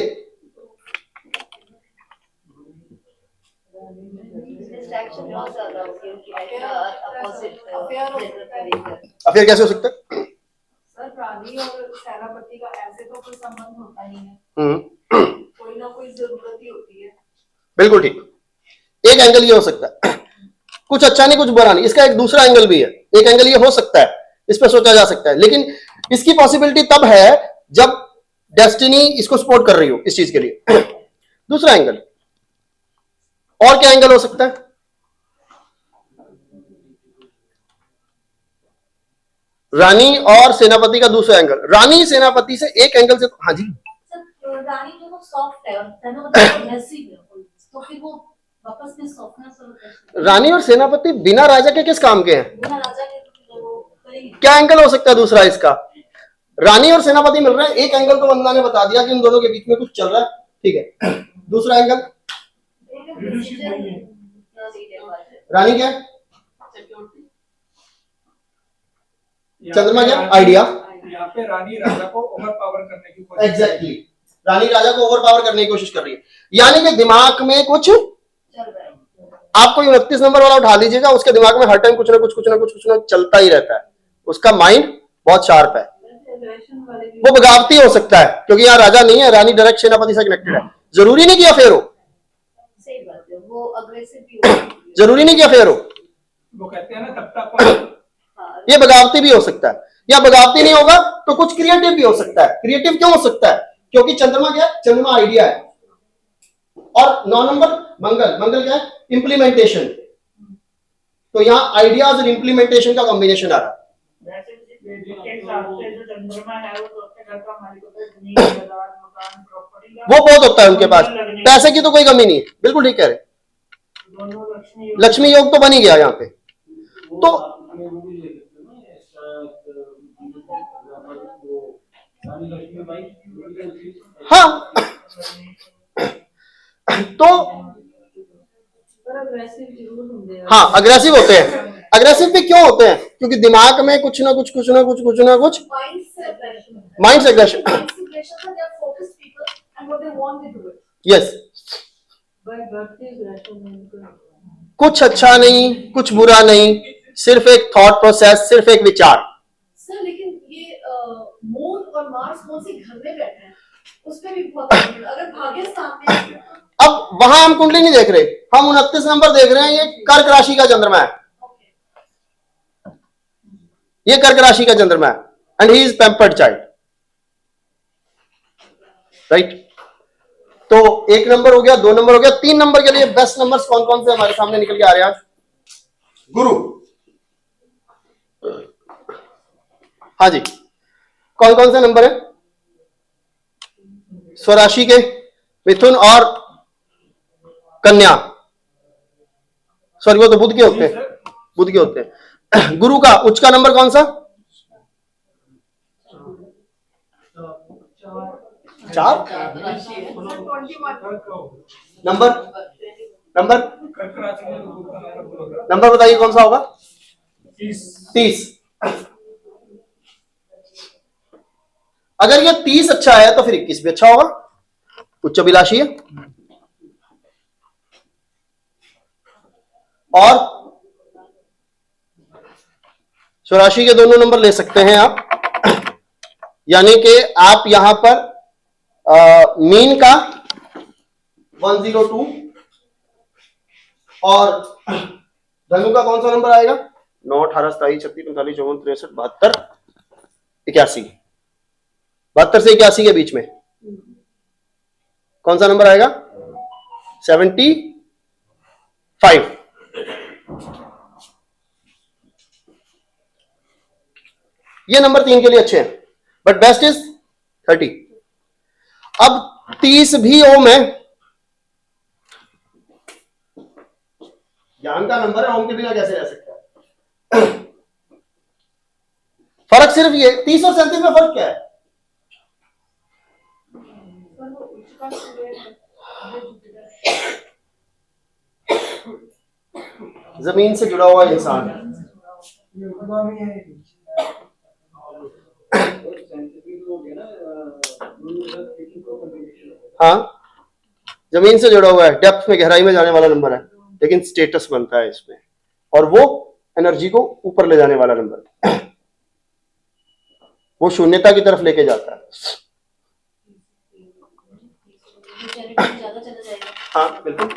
अफेयर कैसे हो सकता है? सर रानी और सेनापति का ऐसे तो कोई संबंध होता नहीं है, कोई ना कोई जरूरत ही होती है। बिल्कुल ठीक, एक एंगल ये हो सकता है, कुछ अच्छा नहीं कुछ बुरा नहीं। इसका एक दूसरा एंगल भी है, एक एंगल ये हो सकता है, इस पर सोचा जा सकता है, लेकिन इसकी पॉसिबिलिटी तब है जब डेस्टिनी इसको सपोर्ट कर रही हो इस चीज के लिए। दूसरा एंगल, और क्या एंगल हो सकता है? रानी और सेनापति का दूसरा एंगल, रानी सेनापति से एक एंगल से, हाँ जी सर रानी जो सॉफ्ट है और सेनापति एग्रेसिव है, तो फिर वो वापस में सॉफ्टनेस और रानी और सेनापति बिना राजा के किस काम के हैं? बिना राजा के तो वो करेंगे। क्या एंगल हो सकता है दूसरा इसका? रानी और सेनापति मिल रहे हैं, एक एंगल तो वंदना ने बता दिया कि उन दोनों के बीच में कुछ चल रहा है, ठीक है। दूसरा एंगल, रानी क्या है? चंद्रमा क्या? आइडिया। यहाँ पे रानी राजा को ओवर पावर करने की कोशिश एग्जैक्टली, रानी राजा को ओवर पावर करने की कोशिश कर रही है, यानी कि दिमाग में कुछ, आपको 29 नंबर वाला उठा लीजिएगा, उसके दिमाग में हर टाइम कुछ ना कुछ चलता ही रहता है, उसका माइंड बहुत शार्प है। वो बगावती हो सकता है क्योंकि यहाँ राजा नहीं है, रानी डायरेक्ट सेनापति से कनेक्टेड है, जरूरी नहीं कि अफेयर हो, सही बात है, वो अग्रेसिव भी हो, जरूरी नहीं कि अफेयर हो, वो कहते हैं ना तब तक ये बगावती भी हो सकता है, या बगावती नहीं होगा तो कुछ क्रिएटिव भी हो सकता है। क्रिएटिव क्यों हो सकता है? क्योंकि चंद्रमा क्या है? चंद्रमा आइडिया है, और 9 नंबर मंगल, मंगल क्या है? इंप्लीमेंटेशन। तो यहां आइडियाज और इंप्लीमेंटेशन का कॉम्बिनेशन आ रहा है। वो बहुत होता है उनके पास, पैसे की तो कोई कमी नहीं है, बिल्कुल ठीक कह रहे, लक्ष्मी योग तो बन ही गया यहाँ पे। तो हाँ तो हाँ अग्रेसिव होते हैं। अग्रेसिव भी क्यों होते हैं? क्योंकि दिमाग में कुछ ना कुछ माइंड से एग्रेशन, यस, कुछ अच्छा नहीं कुछ बुरा नहीं, सिर्फ एक थॉट प्रोसेस, सिर्फ एक विचार। सर लेकिन ये मून और मार्स कौन से घर में बैठे हैं, उस पे भी बहुत अगर भाग्य साथ में। अब वहां हम कुंडली नहीं देख रहे, हम 29 नंबर देख रहे हैं, ये कर्क राशि का चंद्रमा है, ये कर्क राशि का चंद्रमा है, and he is pampered child, right. तो 1 नंबर हो गया, 2 नंबर हो गया, 3 नंबर के लिए बेस्ट नंबर्स कौन कौन से हमारे सामने निकल के आ रहे हैं आज? गुरु, हाँ जी, कौन कौन से नंबर है? स्वराशि के मिथुन और कन्या, सॉरी वो तो बुध के होते हैं, बुध के होते हैं। गुरु का उच्च का नंबर कौन सा? 4 नंबर, नंबर नंबर बताइए कौन सा होगा? 30। अगर ये 30 अच्छा है तो फिर 21 भी अच्छा होगा, उच्च अभिलाषी है। और स्वराशि के दोनों नंबर ले सकते हैं आप, यानी कि आप यहां पर मीन का 102 और धनु का कौन सा नंबर आएगा? 9, 18, 27, 36, 45, 54, 63, 72, 81, 72 से 81 के बीच में कौन सा नंबर आएगा? 75। ये नंबर 3 के लिए अच्छे हैं, बट बेस्ट इज 30। अब 30 भी ओम है, ज्ञान का नंबर है, ओम के बिना कैसे रह सकता है। फर्क सिर्फ ये 30 और 37 में फर्क क्या है? जमीन से जुड़ा हुआ इंसान, हाँ जमीन से जुड़ा हुआ है, डेप्थ में गहराई में जाने वाला नंबर है, लेकिन स्टेटस बनता है इसमें, और वो एनर्जी को ऊपर ले जाने वाला नंबर है, वो शून्यता की तरफ लेके जाता है। ज्यादा चला जाएगा। हाँ बिल्कुल।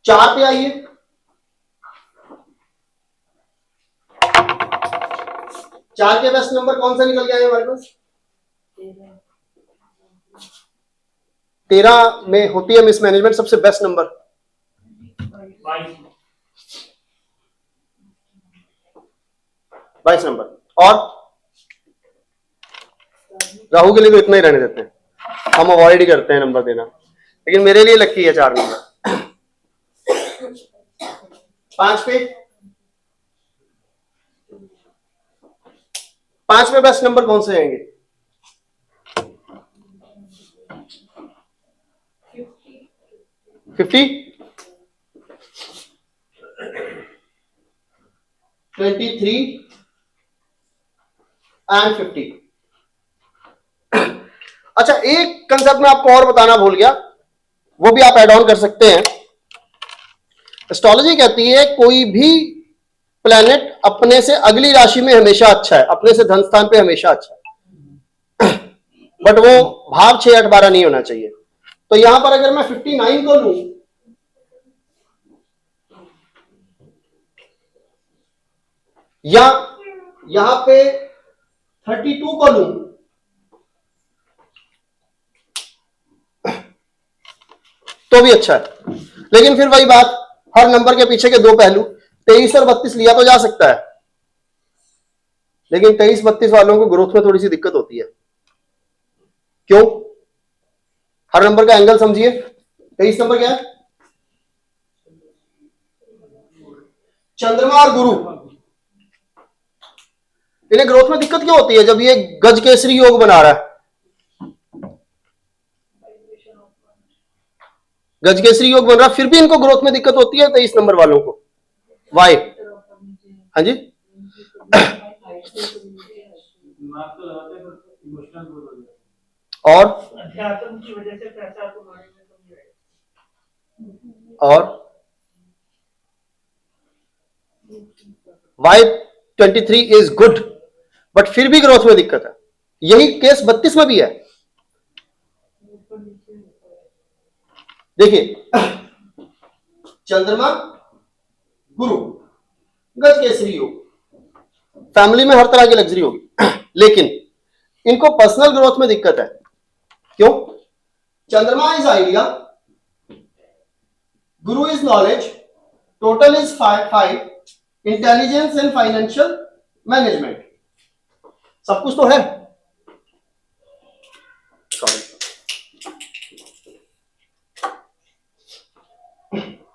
4 पे आइए, 4 के बेस्ट नंबर कौन सा निकल के आए हमारे पास? 13 में होती है मिसमैनेजमेंट, सबसे बेस्ट नंबर 22 नंबर। और राहु के लिए तो इतना ही रहने देते हैं, हम अवॉइड ही करते हैं नंबर देना, लेकिन मेरे लिए लकी है 4 नंबर। 5 पे, 5 में बेस्ट नंबर कौन से आएंगे? 50, 23 एंड 50। अच्छा, एक कंसेप्ट मैं आपको और बताना भूल गया, वो भी आप ऐड ऑन कर सकते हैं। एस्ट्रोलॉजी कहती है कोई भी प्लेनेट अपने से अगली राशि में हमेशा अच्छा है, अपने से धन स्थान पे हमेशा अच्छा है, बट वो भाव 6, 8, 12 नहीं होना चाहिए। तो यहां पर अगर मैं 59 को लूं, या यहां पे 32 को लूं, तो भी अच्छा है। लेकिन फिर वही बात, हर नंबर के पीछे के 2 पहलू, 23 और 32 लिया तो जा सकता है, लेकिन 23, 32 वालों को ग्रोथ में थोड़ी सी दिक्कत होती है। क्यों? हर नंबर का एंगल समझिए। 23 नंबर क्या है? चंद्रमा और गुरु। इन्हें ग्रोथ में दिक्कत क्यों होती है जब ये गज केसरी योग बना रहा है? गज केसरी योग बन रहा, फिर भी इनको ग्रोथ में दिक्कत होती है 23 नंबर वालों को। वाई? हाँ जी, और अध्यात्म की वजह से पैसा कमाने में कमी आएगी। और वाई 23 इज गुड, बट फिर भी ग्रोथ में दिक्कत है। यही केस 32 में भी है। देखिए, चंद्रमा गुरु गज केसरी योग, फैमिली में हर तरह की लग्जरी होगी, लेकिन इनको पर्सनल ग्रोथ में दिक्कत है। क्यों? चंद्रमा is idea, Guru is knowledge, total is 5, intelligence and financial management, सब कुछ तो है।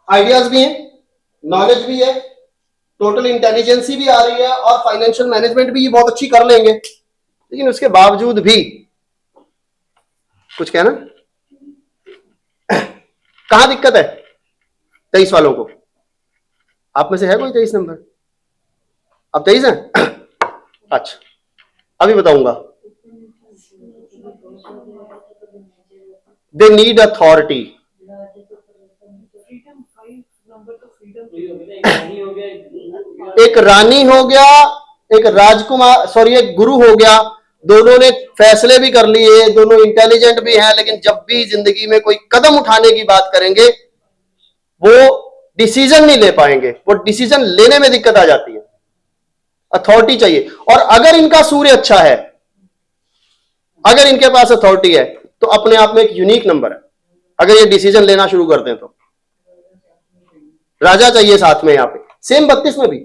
आइडियाज भी हैं, नॉलेज भी है, टोटल इंटेलिजेंसी भी आ रही है, और फाइनेंशियल मैनेजमेंट भी ये बहुत अच्छी कर लेंगे, लेकिन उसके बावजूद भी कुछ कहना, कहां दिक्कत है 23 वालों को? आप में से है कोई 23 नंबर? आप 23 हैं? अच्छा, अभी बताऊंगा। They need authority. एक रानी हो गया, एक राजकुमार, सॉरी एक गुरु हो गया, दोनों ने फैसले भी कर लिए, दोनों इंटेलिजेंट भी हैं, लेकिन जब भी जिंदगी में कोई कदम उठाने की बात करेंगे वो डिसीजन नहीं ले पाएंगे, वो डिसीजन लेने में दिक्कत आ जाती है। अथॉरिटी चाहिए, और अगर इनका सूर्य अच्छा है, अगर इनके पास अथॉरिटी है, तो अपने आप में एक यूनिक नंबर है। अगर ये डिसीजन लेना शुरू करते हैं तो राजा चाहिए साथ में, यहां पे सेम 32 में भी।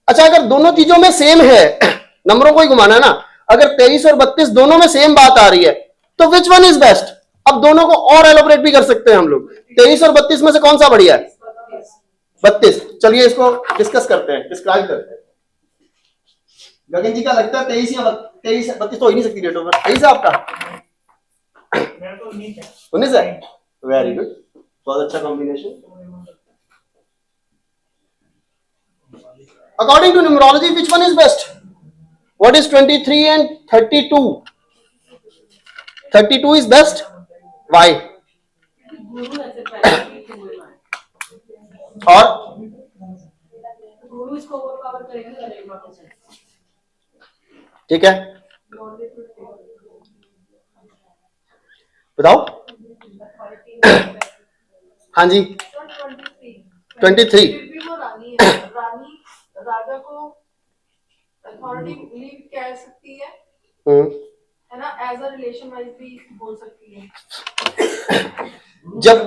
अच्छा, अगर दोनों चीजों में सेम है नंबरों को ही घुमाना है ना। अगर 23 और 32 दोनों में सेम बात आ रही है तो विच वन इज बेस्ट। अब दोनों को और एलोबरेट भी कर सकते हैं हम लोग। 23 और 32 में से कौन सा बढ़िया है? 32। चलिए इसको डिस्कस करते हैं, डिस्क्राइब करते हैं। गगन जी का लगता है 23 या 32 तो हो ही नहीं सकती डेट ऑफ बर्थ। 23 है आपका? 19 है। वेरी गुड, बहुत अच्छा combination. According to numerology, which one is best? What is 23 and 32? 32 is best. Why? और ठीक है, बताओ। हाँ जी, 23। फिर भी वो रानी है, रानी राजा को अथॉरिटी कह सकती है ना, एज अ रिलेशन वाइज भी बोल सकती है। जब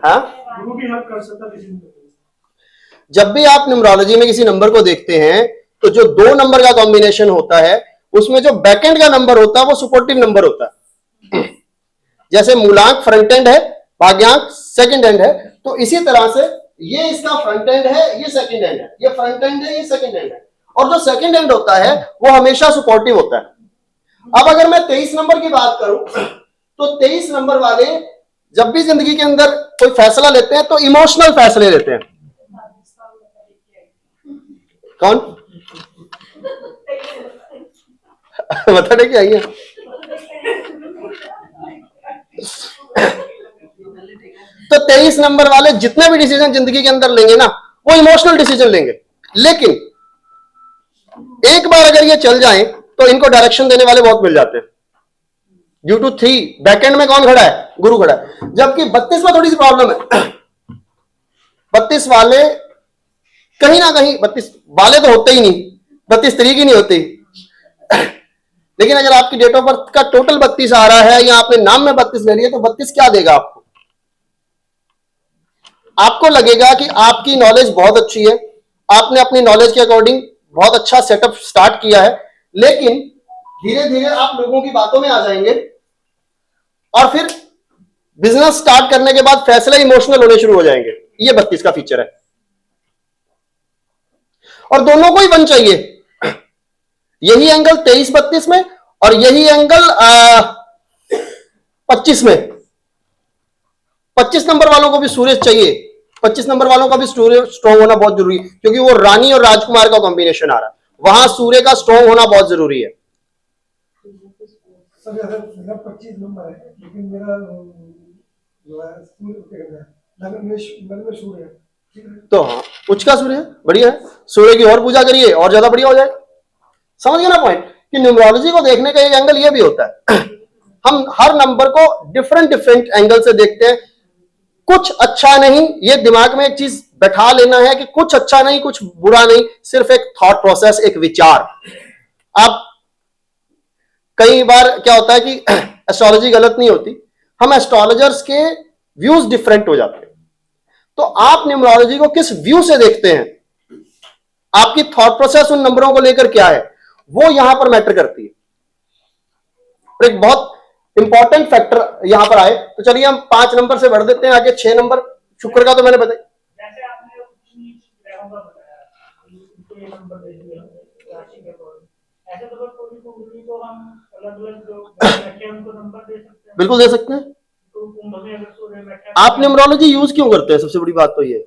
हाँ, गुरु भी हेल्प कर सकता है। जब भी आप न्यूमरोलॉजी में किसी नंबर को देखते हैं तो जो 2 नंबर का कॉम्बिनेशन होता है उसमें जो बैकएंड का नंबर होता है वो सपोर्टिव नंबर होता है। जैसे मूलांक फ्रंट एंड है, भाग्यांक सेकंड एंड है, तो इसी तरह से ये इसका फ्रंट एंड है, ये सेकंड एंड है, ये फ्रंट एंड है, ये सेकंड एंड है, और जो सेकंड एंड होता है वो हमेशा सपोर्टिव होता है। अब अगर मैं 23 नंबर की बात करूं तो 23 नंबर वाले जब भी जिंदगी के अंदर कोई फैसला लेते हैं तो इमोशनल फैसले लेते हैं। कौन बता दे क्या है? तो 23 नंबर वाले जितने भी डिसीजन जिंदगी के अंदर लेंगे ना वो इमोशनल डिसीजन लेंगे, लेकिन एक बार अगर ये चल जाएं तो इनको डायरेक्शन देने वाले बहुत मिल जाते हैं। ड्यू टू 3 बैकएंड में कौन खड़ा है? गुरु खड़ा है। जबकि 32 में थोड़ी सी प्रॉब्लम है। 32 वाले कहीं ना कहीं, 32 वाले तो होते ही नहीं, 32 तरीक ही नहीं होती। लेकिन अगर आपकी डेट ऑफ बर्थ का टोटल 32 आ रहा है या आपने नाम में 32 ले लिया तो 32 क्या देगा आपको? आपको लगेगा कि आपकी नॉलेज बहुत अच्छी है, आपने अपनी नॉलेज के अकॉर्डिंग बहुत अच्छा सेटअप स्टार्ट किया है, लेकिन धीरे धीरे आप लोगों की बातों में आ जाएंगे और फिर बिजनेस स्टार्ट करने के बाद फैसले इमोशनल होने शुरू हो जाएंगे। ये 32 का फीचर है। और दोनों को ही वन चाहिए। यही एंगल 23-32 में और यही एंगल 25 में। 25 नंबर वालों को भी सूर्य चाहिए। 25 नंबर वालों का भी सूर्य स्ट्रॉन्ग होना बहुत जरूरी है, क्योंकि वो रानी और राजकुमार का कॉम्बिनेशन आ रहा है, वहां सूर्य का स्ट्रॉन्ग होना बहुत जरूरी है। सर मेरा 25 नंबर है, लेकिन मेरा जो है लगन में सूर्य है, ठीक है? तो हाँ, उच्च का सूर्य है, बढ़िया है। सूर्य की और पूजा करिए और ज्यादा बढ़िया हो जाए। समझ गए ना पॉइंट? कि न्यूमरोलॉजी को देखने का एक एंगल ये भी होता है। हम हर नंबर को डिफरेंट एंगल से देखते हैं। कुछ अच्छा नहीं, ये दिमाग में एक चीज बैठा लेना है कि कुछ अच्छा नहीं, कुछ बुरा नहीं, सिर्फ एक थॉट प्रोसेस, एक विचार। आप कई बार क्या होता है कि एस्ट्रोलॉजी गलत नहीं होती, हम एस्ट्रोलॉजर्स के व्यूज डिफरेंट हो जाते हैं। तो आप न्यूमरोलॉजी को किस व्यू से देखते हैं, आपकी थॉट प्रोसेस उन नंबरों को लेकर क्या है, वो यहां पर मैटर करती है। और एक बहुत इंपॉर्टेंट फैक्टर यहां पर आए तो चलिए हम 5 नंबर से बढ़ देते हैं आगे। 6 नंबर शुक्र का तो मैंने बताया। जैसे आपने बताया ये नंबर दे दिया राशि के अकॉर्डिंग, ऐसे तो कुंडली को हम अलग-अलग जो बैठे हैं उनको नंबर दे सकते हैं। बिल्कुल दे सकते हैं। तो कुंभ में अगर सूर्य बैठा, आप न्यूमरोलॉजी यूज क्यों करते हैं? सबसे बड़ी बात तो ये है,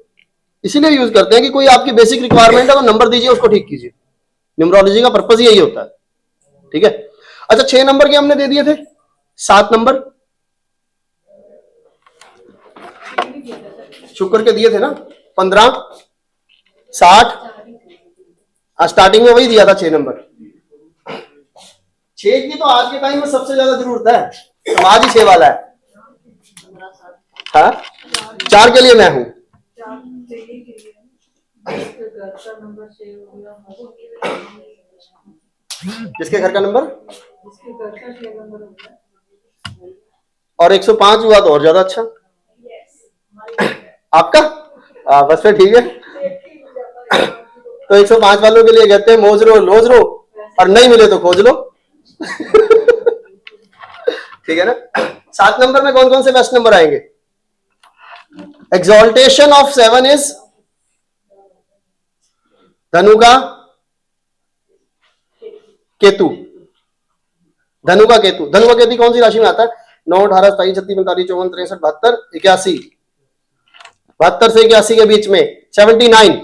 इसीलिए यूज करते हैं कि कोई आपकी बेसिक रिक्वायरमेंट है तो नंबर दीजिए, उसको ठीक कीजिए। न्यूमरोलॉजी का पर्पस यही होता है, ठीक है। अच्छा, 6 नंबर के हमने दे दिए थे। 7 नंबर शुक्र के दिए थे ना, 15, 60, स्टार्टिंग में वही दिया था 6 नंबर। 6 की तो आज के टाइम में सबसे ज्यादा जरूरत है, समाज ही 6 वाला है। हाँ, 4 के लिए मैं हूं। किसके घर का नंबर? और 105 हुआ तो और ज्यादा अच्छा। आपका? बस फिर ठीक है। तो 105 वालों के लिए कहते हैं मौज रो लोज रो, और नहीं मिले तो खोज लो। ठीक है ना। 7 नंबर में कौन कौन से बेस्ट नंबर आएंगे? एक्सॉल्टेशन ऑफ 7 इज धनु का केतु। धनु का केतु, धनु का केतु कौन सी राशि में आता है? 9, 18, 27, 36, 45, 54, 63, 72, 81, 72 से 81 के बीच में 79।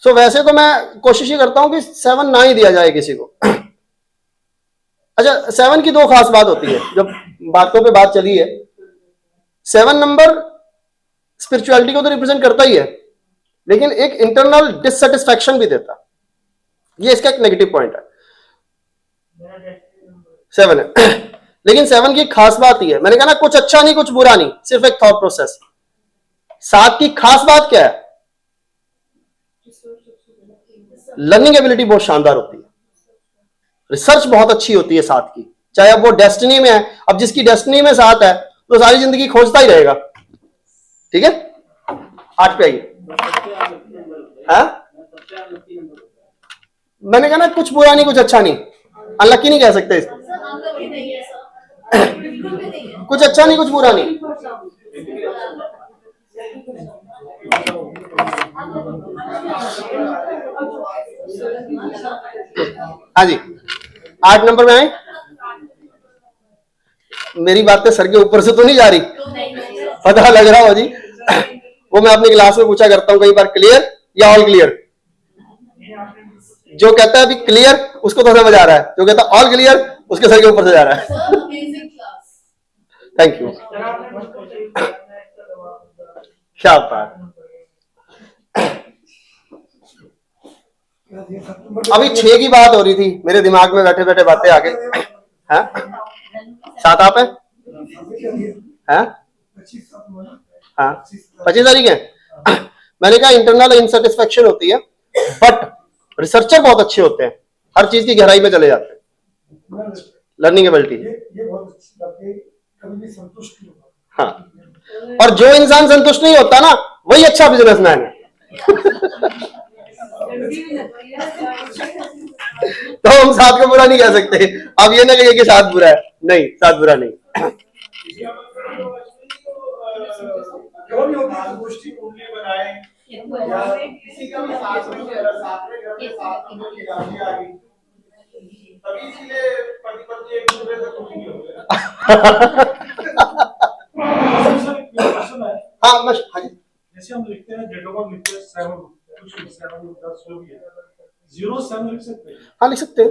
सो वैसे तो मैं कोशिश ही करता हूं कि 7 ना ही दिया जाए किसी को। अच्छा, 7 की 2 खास बात होती है, जब बातों पे बात चली है। 7 नंबर स्पिरिचुअलिटी को तो रिप्रेजेंट करता ही है, लेकिन एक इंटरनल डिससेटिस्फैक्शन भी देता। ये इसका एक नेगेटिव पॉइंट है। 7 है। लेकिन 7 की खास बात ही है, मैंने कहा ना, कुछ अच्छा नहीं कुछ बुरा नहीं, सिर्फ एक थॉट प्रोसेस। 7 की खास बात क्या है? लर्निंग एबिलिटी बहुत शानदार होती है, रिसर्च बहुत अच्छी होती है 7 की। चाहे अब वो डेस्टिनी में है, अब जिसकी डेस्टिनी में 7 है तो सारी जिंदगी खोजता ही रहेगा। ठीक है, 8 पे आइए। मैंने कहा ना, कुछ बुरा नहीं कुछ अच्छा नहीं, अनलकी नहीं कह सकते इसको। कुछ अच्छा नहीं कुछ बुरा नहीं। हाँ जी, 8 नंबर में आए। मेरी बातें सर के ऊपर से तो नहीं जा रही, पता लग रहा हो जी। वो मैं अपनी क्लास में पूछा करता हूं कई बार, क्लियर या ऑल क्लियर। जो कहता है अभी क्लियर उसको तो समझ आ रहा है, जो कहता है ऑल क्लियर उसके सर के ऊपर से जा रहा है। थैंक यू, क्या बात। अभी 6 की बात हो रही थी, मेरे दिमाग में बैठे बैठे बातें आ गई। हाँ, 7 आप है? हाँ, 25 तारीख है। मैंने कहा इंटरनल इनसेटिस्फेक्शन होती है, बट रिसर्चर बहुत अच्छे होते हैं, हर चीज की गहराई में चले जाते हैं। Learning ability. ये बहुत अच्छी बात है, कभी भी संतुष्ट नहीं होगा। हाँ, और जो इंसान संतुष्ट नहीं होता ना, वही अच्छा बिजनेसमैन है। तो हम 7 को बुरा नहीं कह सकते। अब ये ना कहिए कि 7 बुरा है, नहीं, 7 बुरा नहीं। जो भी होता है गोष्ठी कुंडली बनाए या किसी का भी साथ में घर में साथ में की गाड़ी आ गई, तभी इसलिए पति पत्नी एक दूसरे से खुश नहीं हो गए। हाँ, हाँ जी। जैसे हम लिखते हैं डेट ऑफ बर्थ लिखते हैं 7 कुछ 7 10 हो गया 07 लिख सकते हैं। हाँ, लिख सकते हैं,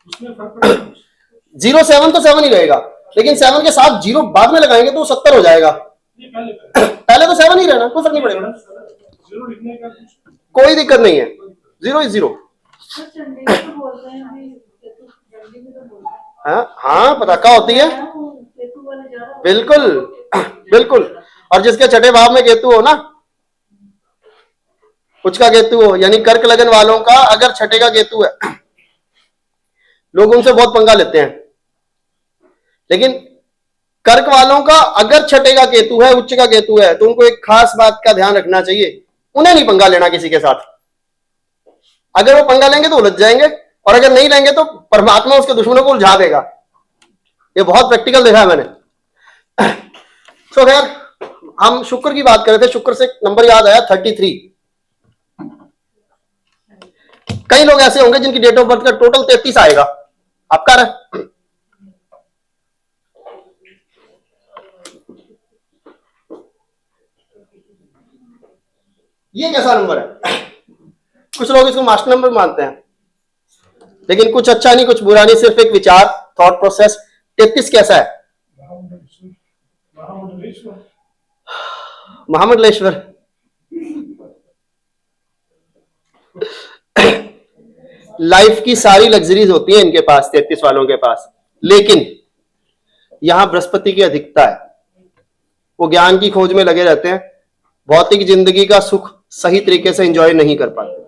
उसमें फर्क पड़ेगा। 07 तो 7 ही रहेगा, लेकिन 7 के साथ 0 बाद में लगाएंगे तो 70 हो जाएगा। पहले तो 7 ही रहना, कोई फर्क नहीं पड़ेगा। 0 लिखने का कोई दिक्कत नहीं है, 0 is 0। हाँ, पताका होती है, बिल्कुल बिल्कुल। और जिसके छठे भाव में केतु हो ना, कुछ का केतु हो, यानी कर्क लगन वालों का अगर छठे का केतु है, लोग उनसे बहुत पंगा लेते हैं। लेकिन कर्क वालों का अगर छठे का केतु है, उच्च का केतु है, तो उनको एक खास बात का ध्यान रखना चाहिए, उन्हें नहीं पंगा लेना किसी के साथ। अगर वो पंगा लेंगे तो उलझ जाएंगे, और अगर नहीं लेंगे तो परमात्मा उसके दुश्मनों को उलझा देगा। ये बहुत प्रैक्टिकल देखा है मैंने। तो खैर, हम शुक्र की बात कर रहे थे, शुक्र से नंबर याद आया 33। कई लोग ऐसे होंगे जिनकी डेट ऑफ बर्थ का टोटल 33 आएगा। आपका रहा ये कैसा नंबर है? कुछ लोग इसको मास्टर नंबर मानते हैं, लेकिन कुछ अच्छा नहीं कुछ बुरा नहीं, सिर्फ एक विचार, थॉट प्रोसेस। 33 कैसा है? महामंडलेश्वर। लाइफ की सारी लग्जरीज होती है इनके पास, 33 वालों के पास, लेकिन यहां बृहस्पति की अधिकता है। वो ज्ञान की खोज में लगे रहते हैं, भौतिक जिंदगी का सुख सही तरीके से एंजॉय नहीं कर पाते।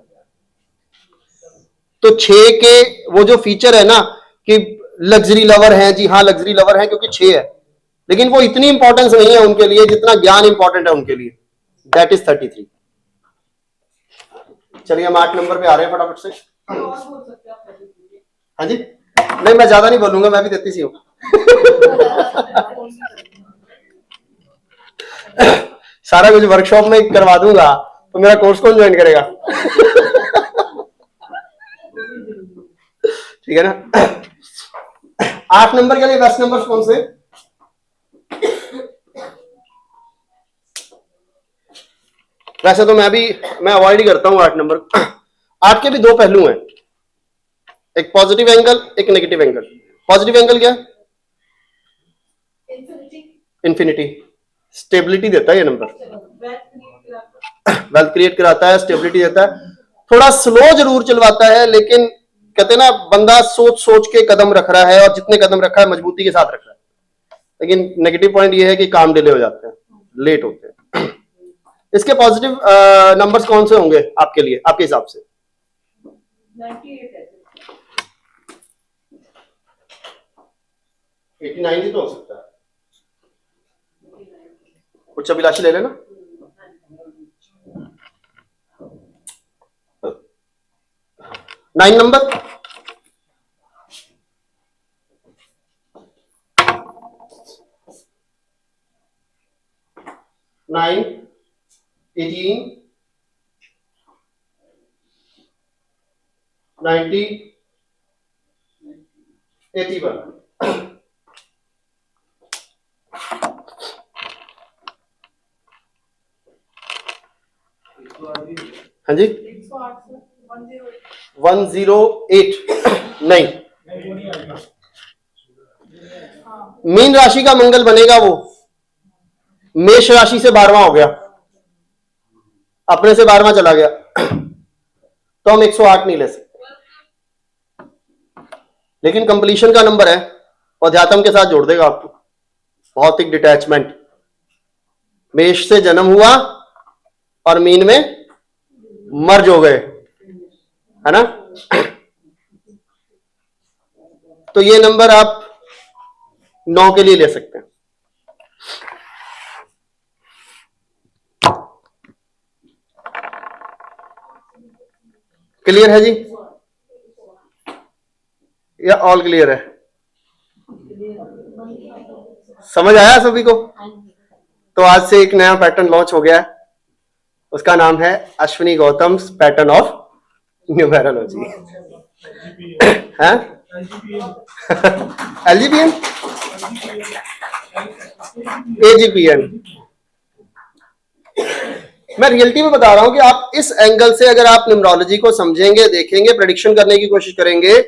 तो 6 के वो जो फीचर है ना कि लग्जरी लवर हैं, जी हाँ लग्जरी लवर हैं क्योंकि 6 है, लेकिन वो इतनी इंपॉर्टेंस नहीं है उनके लिए जितना ज्ञान इंपॉर्टेंट है उनके लिए। That is 33। चलिए हम 8 नंबर पे आ रहे हैं फटाफट से। और बोल सकते हैं आप पहले बोलिए। हाँ जी, नहीं मैं ज्यादा नहीं बोलूंगा, मैं भी 33 ही हूँ। सारा कुछ वर्कशॉप में करवा दूंगा तो मेरा कोर्स कौन ज्वाइन करेगा? ठीक है ना। 8 नंबर के लिए बेस्ट नंबर कौन से? वैसे तो मैं अवॉइड ही करता हूं 8 नंबर। 8 के भी दो पहलू हैं, एक पॉजिटिव एंगल, एक नेगेटिव एंगल। पॉजिटिव एंगल क्या है? इंफिनिटी, स्टेबिलिटी देता है ये नंबर, वेल्थ क्रिएट कराता है, स्टेबिलिटी देता है। थोड़ा स्लो जरूर चलवाता है, लेकिन कहते हैं ना बंदा सोच सोच के कदम रख रहा है, और जितने कदम रखा है मजबूती के साथ रख रहा है। लेकिन नेगेटिव पॉइंट ये है कि काम डिले हो जाते हैं, लेट होते हैं। इसके पॉजिटिव नंबर्स कौन से होंगे आपके लिए, आपके हिसाब से? 89 ही तो हो सकता है। उच्च अभिलाषी ले लेना। 9 नंबर, नाइन 18 90 81। हाँ जी, 108 से 108। 108 नहीं, वो नहीं आएगा। मीन राशि का मंगल बनेगा वो, मेष राशि से 12वां हो गया, अपने से 12वां चला गया, तो हम 108 नहीं ले सकते। लेकिन कंप्लीशन का नंबर है, और अध्यात्म के साथ जोड़ देगा आपको। भौतिक डिटैचमेंट, मेष से जन्म हुआ और मीन में मर्ज हो गए, है ना। तो ये नंबर आप 9 के लिए ले सकते हैं। क्लियर है जी, या ऑल क्लियर है? समझ आया सभी को? तो आज से एक नया पैटर्न लॉन्च हो गया है, उसका नाम है Ashwini Gautam pattern of numerology. हैं? एलजीपीएन, एजीपीएन। मैं रियलिटी में बता रहा हूं कि आप इस एंगल से अगर आप न्यूमरोलॉजी को समझेंगे, देखेंगे, प्रेडिक्शन करने की कोशिश करेंगे,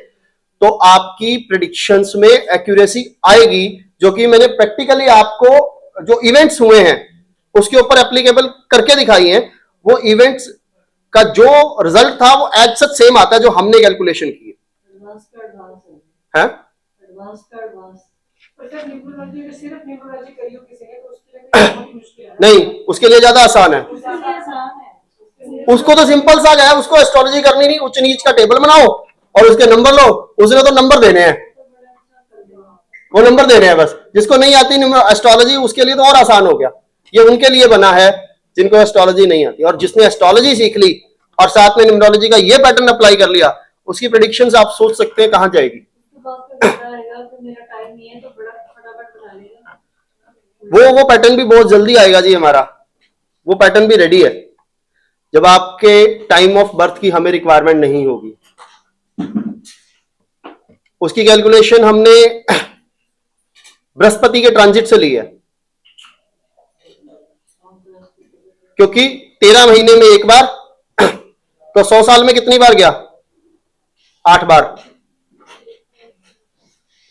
तो आपकी प्रेडिक्शंस में एक्यूरेसी आएगी, जो कि मैंने प्रैक्टिकली आपको जो इवेंट्स हुए हैं उसके ऊपर एप्लीकेबल करके दिखाई हैं। वो इवेंट्स का जो रिजल्ट था वो एज सच सेम आता है जो हमने कैलकुलेशन की है। सिर्फ न्यूमरोलॉजी करियो किसी ने तो उसके लिए बहुत मुश्किल है। नहीं, उसके लिए ज्यादा आसान है। उसको तो सिंपल सा है, उसको एस्ट्रोलॉजी करनी नहीं, उच्च नीच का टेबल बनाओ और उसके नंबर लो, उसने तो नंबर देने हैं, वो नंबर दे रहे हैं बस। जिसको नहीं आती एस्ट्रोलॉजी उसके लिए तो और आसान हो गया। ये उनके लिए बना है जिनको एस्ट्रोलॉजी नहीं आती, और जिसने एस्ट्रोलॉजी सीख ली और साथ में न्यूमरोलॉजी का ये पैटर्न अप्लाई कर लिया, उसकी प्रेडिक्शंस आप सोच सकते हैं कहां जाएगी। वो पैटर्न भी बहुत जल्दी आएगा जी हमारा, वो पैटर्न भी रेडी है जब आपके टाइम ऑफ बर्थ की हमें रिक्वायरमेंट नहीं होगी। उसकी कैलकुलेशन हमने बृहस्पति के ट्रांजिट से ली है, क्योंकि 13 महीने में एक बार, तो 100 साल में कितनी बार गया? 8 बार।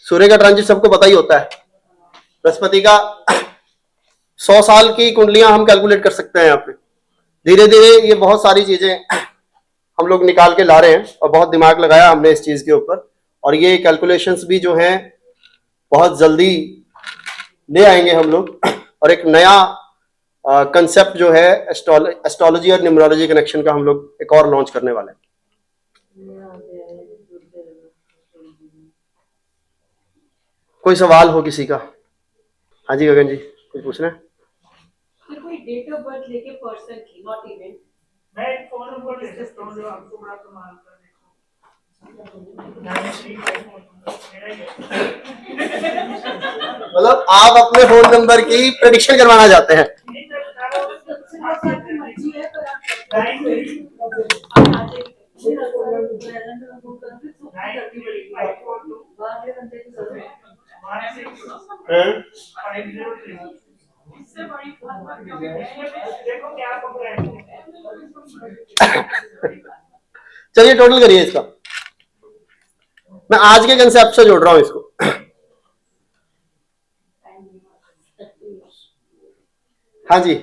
सूर्य का ट्रांजिट सबको पता ही होता है, बृहस्पति का 100 साल की कुंडलियां हम कैलकुलेट कर सकते हैं यहाँ पे। धीरे धीरे ये बहुत सारी चीजें हम लोग निकाल के ला रहे हैं, और बहुत दिमाग लगाया हमने इस चीज के ऊपर, और ये कैलकुलेशंस भी जो हैं बहुत जल्दी ले आएंगे हम लोग। और एक नया कंसेप्ट जो है एस्ट्रोलॉजी और न्यूमरोलॉजी कनेक्शन का हम लोग एक और लॉन्च करने वाले हैं। कोई सवाल हो किसी का? हाँ जी गगन जी, कुछ पूछना है? कोई डेट ऑफ बर्थ लेके पर्सन की, नॉट इवेंट। मैं एक फोन नंबर दे सकता हूँ जो आपको बड़ा कमाल का देखो 935 मेरा ही है। मतलब आप अपने फोन नंबर की प्रेडिक्शन करवाना चाहते हैं? नहीं सर, सारा मर्जी है पर आप 935 इससे बड़ी देखो क्या कंप्लेंट चलिए टोटल करिए इसका, मैं आज के कंसेप्ट से जोड़ रहा हूं इसको। हाँ जी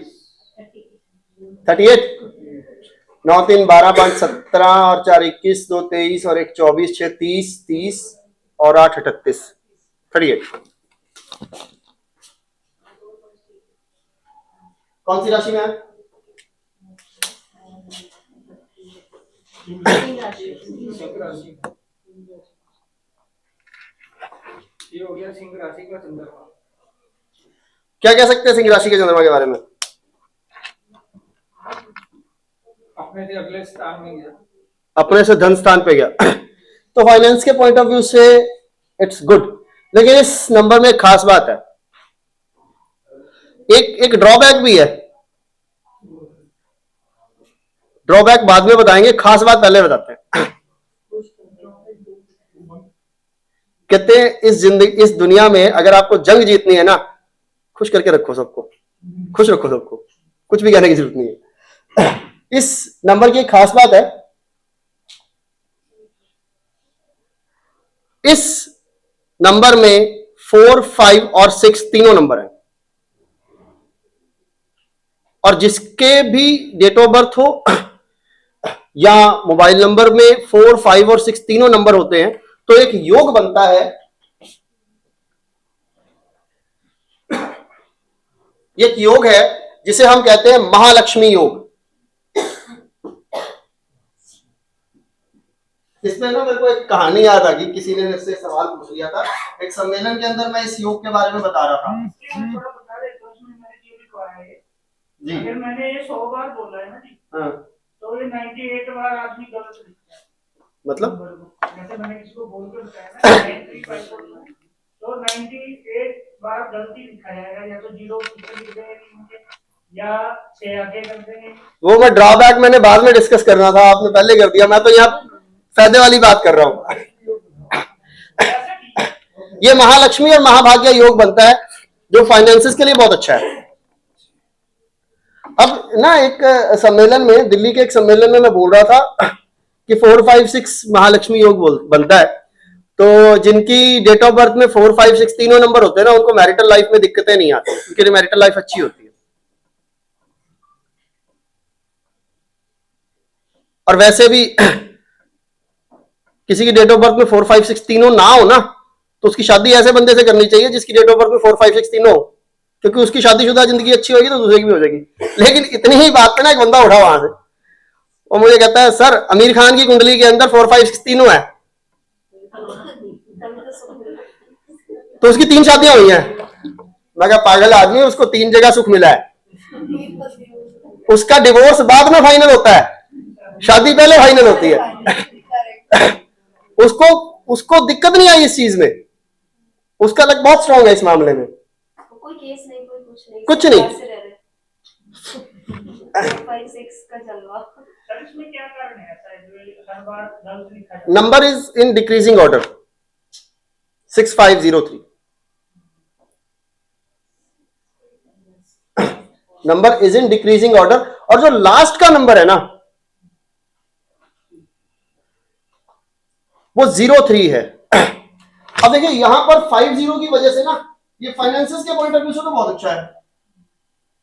38, 9 3 12 5 17 और 4 21 2 23 और 1 24 6 30 30 और 8 38 38। कौन सी राशि में है? ये हो गया सिंह राशि का चंद्रमा। क्या कह सकते हैं सिंह राशि के चंद्रमा के बारे में? अपने से अगले स्थान में गया, अपने से धन स्थान पे गया तो फाइनेंस के पॉइंट ऑफ व्यू से इट्स गुड, लेकिन इस नंबर में एक खास बात है, एक ड्रॉबैक भी है। ड्रॉबैक बाद में बताएंगे, खास बात पहले बताते हैं। कहते हैं इस दुनिया में अगर आपको जंग जीतनी है ना, खुश करके रखो सबको, खुश रखो सबको, कुछ भी कहने की जरूरत नहीं है। इस नंबर की एक खास बात है, इस नंबर में 4, 5 और 6 तीनों नंबर हैं, और जिसके भी डेट ऑफ बर्थ हो या मोबाइल नंबर में 4, 5 और 6 तीनों नंबर होते हैं तो एक योग बनता है। एक योग है जिसे हम कहते हैं महालक्ष्मी योग। इसमें ना मेरे को एक कहानी याद आ गई, किसी ने मेरे से सवाल पूछ लिया था एक सम्मेलन के अंदर, मैं इस योग के बारे में बता रहा था थोड़ा बता दे तो उसमें मैंने जो लिखवाया है जी। अगर मैंने ये 100 बार बोला है ना जी, हाँ, तो ये 98 बार आदमी गलत लिखता है मतलब नंबर को। जैसे मैंने किसी को बोल के बताया ना 935 बोलना है, तो 98 बार गलती लिखा जाएगा, या तो 0 पीछे लिख देंगे या 6 आगे कर देंगे। वो मैं ड्रॉबैक मैंने बाद में डिस्कस करना था, आपने पहले कर दिया, मैं तो यहाँ फायदे वाली बात कर रहा हूं। ये महालक्ष्मी और महाभाग्य योग बनता है जो फाइनेंसेस के लिए बहुत अच्छा है। अब ना एक सम्मेलन में, दिल्ली के एक सम्मेलन में मैं बोल रहा था कि 4, 5, 6 महालक्ष्मी योग बनता है, तो जिनकी डेट ऑफ बर्थ में 4, 5, 6 तीनों नंबर होते हैं ना, उनको मैरिटल लाइफ में दिक्कतें नहीं आती, उनकी मैरिटल लाइफ अच्छी होती है। और वैसे भी किसी की डेट ऑफ बर्थ में 4, 5, 6 तीनों ना हो ना, तो उसकी शादी ऐसे बंदे से करनी चाहिए जिसकी डेट ऑफ बर्थ में 4, 5, 6 तीनों हो, क्योंकि उसकी शादीशुदा जिंदगी अच्छी होगी तो दूसरे की भी हो जाएगी। लेकिन इतनी ही बात पे ना एक बंदा उठा वहां से और मुझे कहता है, सर आमिर खान की कुंडली के अंदर 4, 5, 6 तीनों है, तो उसकी 3 शादियां हुई हैं। मैं कहा पागल आदमी, उसको 3 जगह सुख मिला है, उसका डिवोर्स बाद में फाइनल होता है, शादी पहले फाइनल होती है। उसको दिक्कत नहीं आई इस चीज में, उसका लक बहुत स्ट्रांग है इस मामले में। कोई केस नहीं, कोई कुछ नहीं। 5, 6 का जलवा। सर इसमें क्या कारण है ऐसा है जो हर बार गलत लिखा जाता है? Number is in decreasing order 6503। Number is in decreasing order, और जो लास्ट का नंबर है ना वो 03 है। अब देखिए यहां पर 50 की वजह से ना ये फाइनेंसेस के पॉइंट ऑफ व्यू से तो बहुत अच्छा है,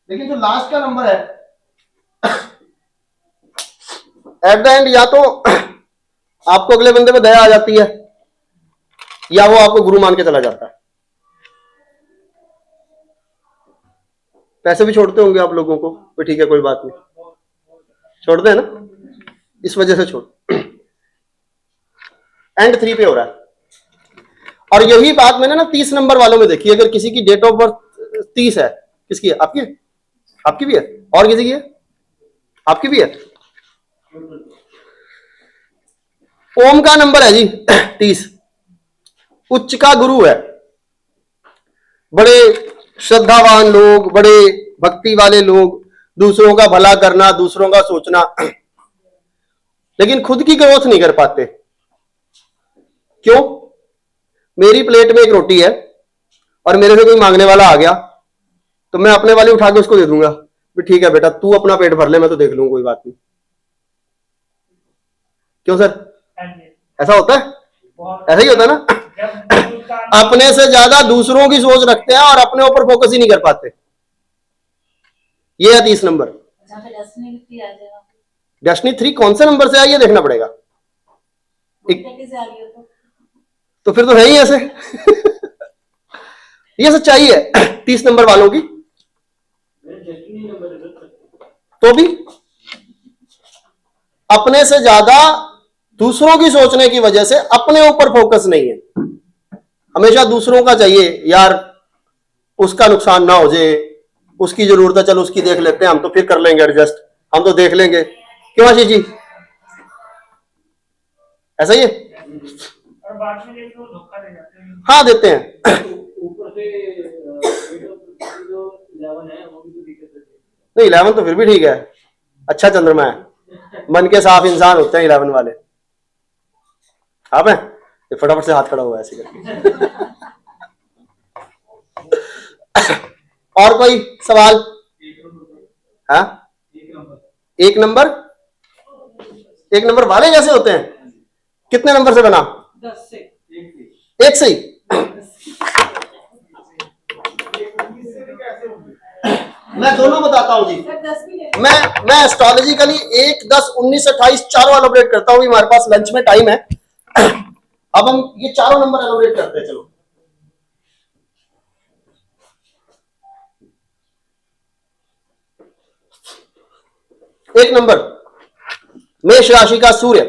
लेकिन जो लास्ट का नंबर है एट द एंड या तो आपको अगले बंदे पे दया आ जाती है या वो आपको गुरु मान के चला जाता है। पैसे भी छोड़ते होंगे आप लोगों को, तो ठीक है कोई बात नहीं, छोड़ते हैं ना, इस वजह से छोड़। एंड 3 पे हो रहा है, और यही बात मैंने ना 30 नंबर वालों में देखी। अगर किसी की डेट ऑफ बर्थ 30 है, किसकी है? आपकी है, आपकी भी है, और किसी की है, आपकी भी है। ओम का नंबर है जी 30, उच्च का गुरु है। बड़े श्रद्धावान लोग, बड़े भक्ति वाले लोग, दूसरों का भला करना, दूसरों का सोचना, लेकिन खुद की ग्रोथ नहीं कर पाते। क्यों? मेरी प्लेट में एक रोटी है और मेरे से कोई मांगने वाला आ गया तो मैं अपने वाली उठा के उसको दे दूंगा, ठीक है बेटा तू अपना पेट भर ले, मैं तो देख लूंगा, कोई बात नहीं। क्यों सर? ऐसा होता है? ऐसा ही होता है ना? अपने से ज्यादा दूसरों की सोच रखते हैं और अपने ऊपर फोकस ही नहीं कर पाते। ये है 30 नंबर। डेस्टिनी 3 कौन से नंबर से आई है देखना पड़ेगा। तो फिर तो है ही ऐसे। ये सच्चाई है 30 नंबर वालों की। तो भी अपने से ज्यादा दूसरों की सोचने की वजह से अपने ऊपर फोकस नहीं है। हमेशा दूसरों का चाहिए, यार उसका नुकसान ना हो जाए, उसकी जरूरत है, चलो उसकी देख लेते हैं, हम तो फिर कर लेंगे एडजस्ट, हम तो देख लेंगे। क्यों आशीष जी? ऐसा ही है। और बाद में देखो धोखा दे जाते हैं। हाँ देते हैं। ऊपर से जो 11 है वो भी तो दिक्कत है। नहीं 11 तो फिर भी ठीक है, अच्छा चंद्रमा है, मन के साफ इंसान होते हैं 11 वाले। आप हैं? ये फटाफट से हाथ खड़ा हुआ है ऐसे करके। और कोई सवाल? हाँ, एक नंबर वाले कैसे होते हैं? कितने नंबर से बना? 10 से एक से ही। मैं दोनों बताता हूं जी। मैं एस्ट्रोलॉजिकली 1, 10, 19, 28 चारों एलोबरेट करता हूं। हमारे पास लंच में टाइम है, अब हम ये चारों नंबर एलोबरेट करते हैं। चलो एक नंबर मेष राशि का सूर्य।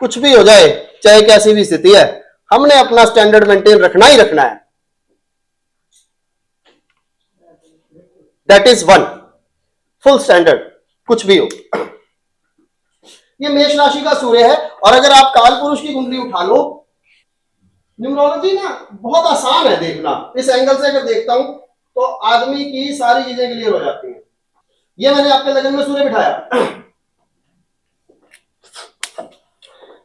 कुछ भी हो जाए, चाहे कैसी भी स्थिति है, हमने अपना स्टैंडर्ड मेंटेन रखना ही रखना है। दैट इज 1 फुल स्टैंडर्ड, कुछ भी हो। ये मेष राशि का सूर्य है। और अगर आप काल पुरुष की कुंडली उठा लो, न्यूमरोलॉजी ना बहुत आसान है देखना। इस एंगल से अगर देखता हूं तो आदमी की सारी चीजें क्लियर हो जाती हैं। ये मैंने आपके लगन में सूर्य बिठाया।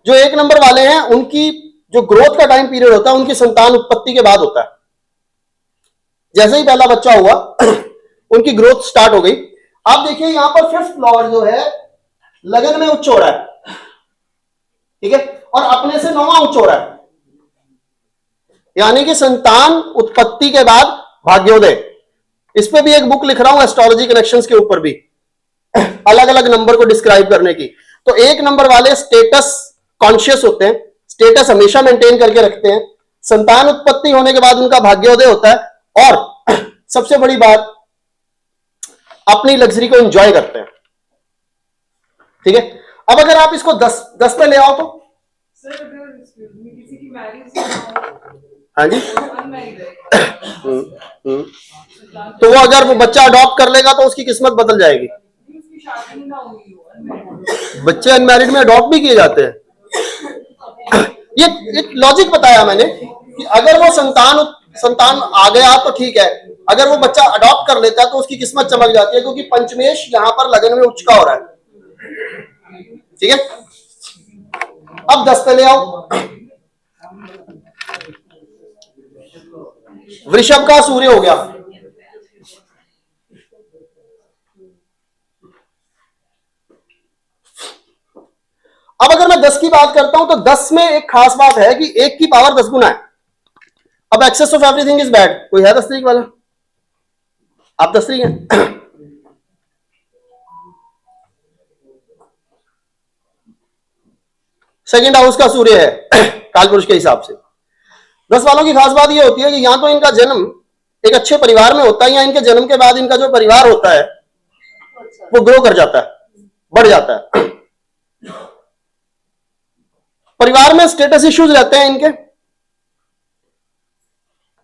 जो एक नंबर वाले हैं उनकी जो ग्रोथ का टाइम पीरियड होता है उनकी संतान उत्पत्ति के बाद होता है। जैसे ही पहला बच्चा हुआ उनकी ग्रोथ स्टार्ट हो गई। आप देखिए यहां पर 5th लॉर्ड जो है लगन में उच्च हो रहा है, ठीक है, और अपने से 9वां उच्च हो रहा है, यानी कि संतान उत्पत्ति के बाद भाग्योदय। इस पे भी एक बुक लिख रहा हूं एस्ट्रोलॉजी कनेक्शंस के ऊपर भी, अलग अलग नंबर को डिस्क्राइब करने की। तो एक नंबर वाले स्टेटस कॉन्शियस होते हैं, स्टेटस हमेशा मेंटेन करके रखते हैं। संतान उत्पत्ति होने के बाद उनका भाग्योदय होता है और सबसे बड़ी बात, अपनी लग्जरी को एंजॉय करते हैं। ठीक है, अब अगर आप इसको 10 पे ले आओ तो सर अगर किसी की मैरिज हाँ जी, अनमैरिड है तो वो अगर वो बच्चा अडॉप्ट कर लेगा तो उसकी किस्मत बदल जाएगी। उसकी शादी ना हुई हो, अनमैरिड बच्चे अनमैरिड में अडॉप्ट भी किए जाते हैं। ये एक लॉजिक बताया मैंने कि अगर वो संतान आ गया तो ठीक है, अगर वो बच्चा अडॉप्ट कर लेता है तो उसकी किस्मत चमक जाती है, क्योंकि पंचमेश यहां पर लगन में उच्च का हो रहा है। ठीक है, अब 10 पे ले आओ। वृषभ का सूर्य हो गया। अब अगर मैं 10 की बात करता हूं तो 10 में एक खास बात है कि 1 की पावर 10 गुना है। अब excess of everything is bad. कोई है 10 तरीक वाला? आप 10 तरीक हैं? सेकेंड हाउस का सूर्य है कालपुरुष के हिसाब से। 10 वालों की खास बात यह होती है कि या तो इनका जन्म एक अच्छे परिवार में होता है, या इनके जन्म के बाद इनका जो परिवार होता है वो ग्रो कर जाता है, बढ़ जाता है। परिवार में स्टेटस इश्यूज रहते हैं इनके,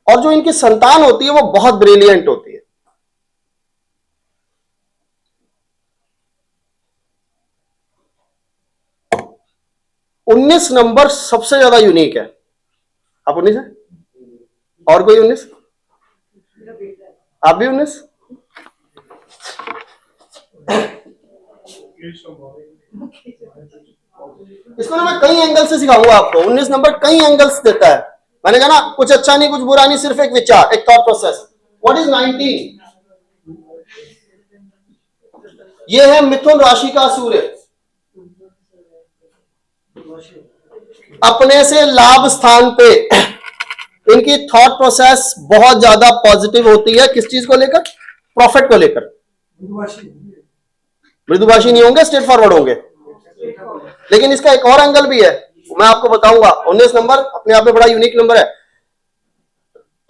और जो इनकी संतान होती है वो बहुत ब्रिलियंट होती है। 19 नंबर सबसे ज्यादा यूनिक है। आप 19 है? और कोई 19? आप भी 19? इसको ना मैं कई एंगल से सिखाऊंगा आपको। 19 नंबर कई एंगल्स देता है। मैंने कहा ना, कुछ अच्छा नहीं, कुछ बुरा नहीं, सिर्फ एक विचार, एक थॉट प्रोसेस। What is 19? ये है मिथुन राशि का सूर्य। अपने से लाभ स्थान पे इनकी थॉट प्रोसेस बहुत ज्यादा पॉजिटिव होती है। किस चीज को लेकर? प्रॉफिट को लेकर। मृदुभाषी नहीं होंगे, स्ट्रेट फॉरवर्ड होंगे। लेकिन इसका एक और एंगल भी है, मैं आपको बताऊंगा। 19 नंबर अपने आप में बड़ा यूनिक नंबर है।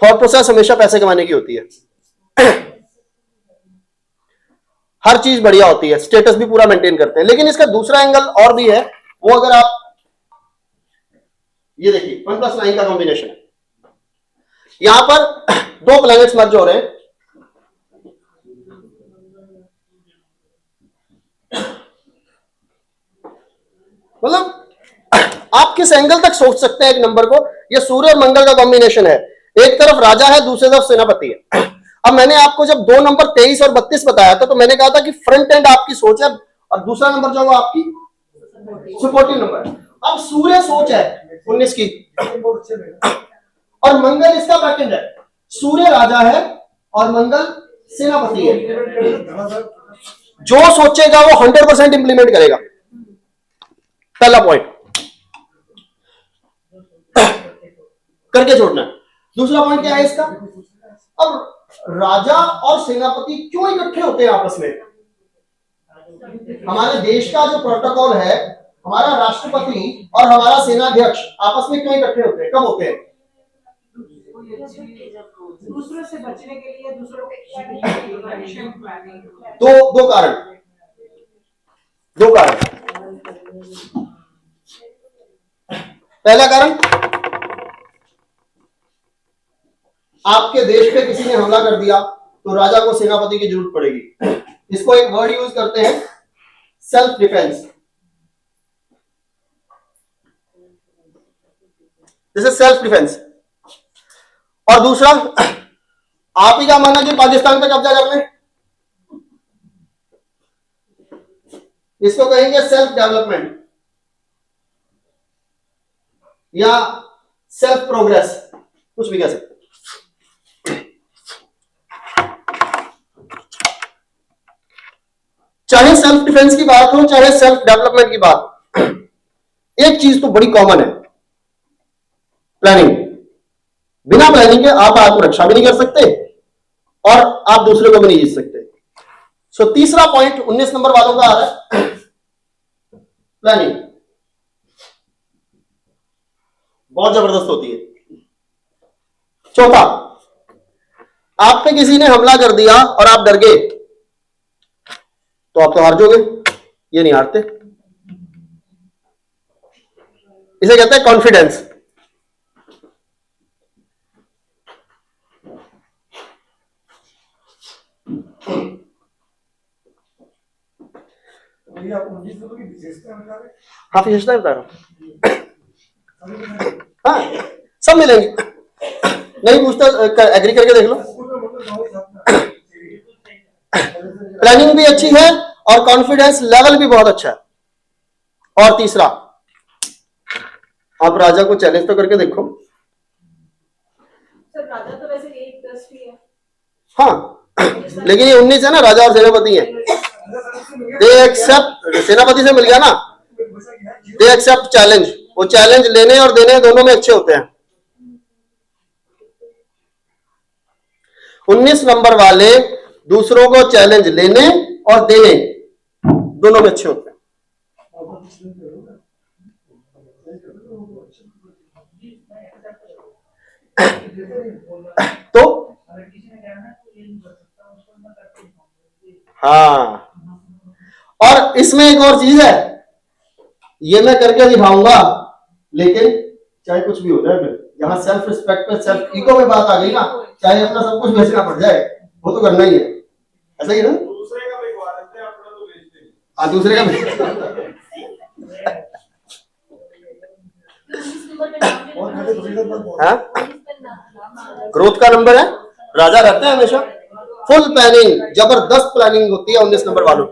थॉट प्रोसेस हमेशा पैसे कमाने की होती है। हर चीज बढ़िया होती है, स्टेटस भी पूरा मेंटेन करते हैं। लेकिन इसका दूसरा एंगल और भी है, वो अगर आप ये देखिए 1+9 का कॉम्बिनेशन है। यहां पर दो प्लैनेट्स मर्ज हो रहे हैं। मतलब आप किस एंगल तक सोच सकते हैं एक नंबर को? ये सूर्य और मंगल का कॉम्बिनेशन है। एक तरफ राजा है, दूसरी तरफ सेनापति है। अब मैंने आपको जब दो नंबर 23 और 32 बताया था, तो मैंने कहा था कि फ्रंट एंड आपकी सोच है और दूसरा नंबर जो वो आपकी सपोर्टिव नंबर है। अब सूर्य सोच है 19 की और मंगल इसका बैक एंड है। सूर्य राजा है और मंगल सेनापति है। जो सोचेगा वो 100% इंप्लीमेंट करेगा। पहला पॉइंट करके छोड़ना। दूसरा पॉइंट क्या है इसका? अब राजा और सेनापति क्यों इकट्ठे होते हैं आपस में? हमारे देश का जो प्रोटोकॉल है, हमारा राष्ट्रपति और हमारा सेनाध्यक्ष आपस में क्यों इकट्ठे होते हैं? कब होते हैं? दूसरों से बचने के लिए, दूसरों के दो कारण। पहला कारण, आपके देश पे किसी ने हमला कर दिया तो राजा को सेनापति की जरूरत पड़ेगी। इसको एक वर्ड यूज करते हैं, self defence. This is self defence. और दूसरा, आप ही का मानना कि पाकिस्तान पे कब्जा कर लें, इसको कहेंगे सेल्फ डेवलपमेंट या सेल्फ प्रोग्रेस, कुछ भी कह सकते। चाहे सेल्फ डिफेंस की बात हो, चाहे सेल्फ डेवलपमेंट की बात, एक चीज तो बड़ी कॉमन है, प्लानिंग। बिना प्लानिंग के आप आत्मरक्षा भी नहीं कर सकते और आप दूसरे को भी नहीं जीत सकते। सो तीसरा पॉइंट 19 नंबर वालों का आ रहा है, प्लानिंग बहुत जबरदस्त होती है। चौथा, आप पे किसी ने हमला कर दिया और आप डर गए तो आप तो हार जाओगे। ये नहीं हारते। इसे कहते हैं कॉन्फिडेंस। हाँ, विशेषता बता रहा हूं। हाँ, सब मिलेंगे। नहीं पूछता, एग्री करके देख लो। प्लानिंग भी अच्छी है और कॉन्फिडेंस लेवल भी बहुत अच्छा है। और तीसरा, आप राजा को चैलेंज तो करके देखो। सर राजा तो वैसे एक 10 भी है। हाँ, लेकिन ये 19 है ना, राजा और सेनापति है। दे एक्सेप्ट, सेनापति से मिल गया ना, दे एक्सेप्ट चैलेंज। वो चैलेंज लेने और देने दोनों में अच्छे होते हैं। 19 नंबर वाले दूसरों को चैलेंज लेने और देने दोनों में अच्छे होते हैं। तो हाँ, और इसमें एक और चीज है, ये मैं करके दिखाऊंगा, लेकिन चाहे कुछ भी हो जाए, फिर जहां सेल्फ रिस्पेक्ट पे, सेल्फ ईगो में बात आ गई ना, चाहे अपना सब कुछ बेचना पड़ जाए, वो तो करना ही है। ऐसा ही ना? दूसरे का बिकवा देते हैं, अपना तो बेचते हैं। दूसरे का हाँ, ग्रोथ का नंबर है, राजा रहते हैं हमेशा। फुल प्लानिंग, जबरदस्त प्लानिंग होती है 19 नंबर वालों।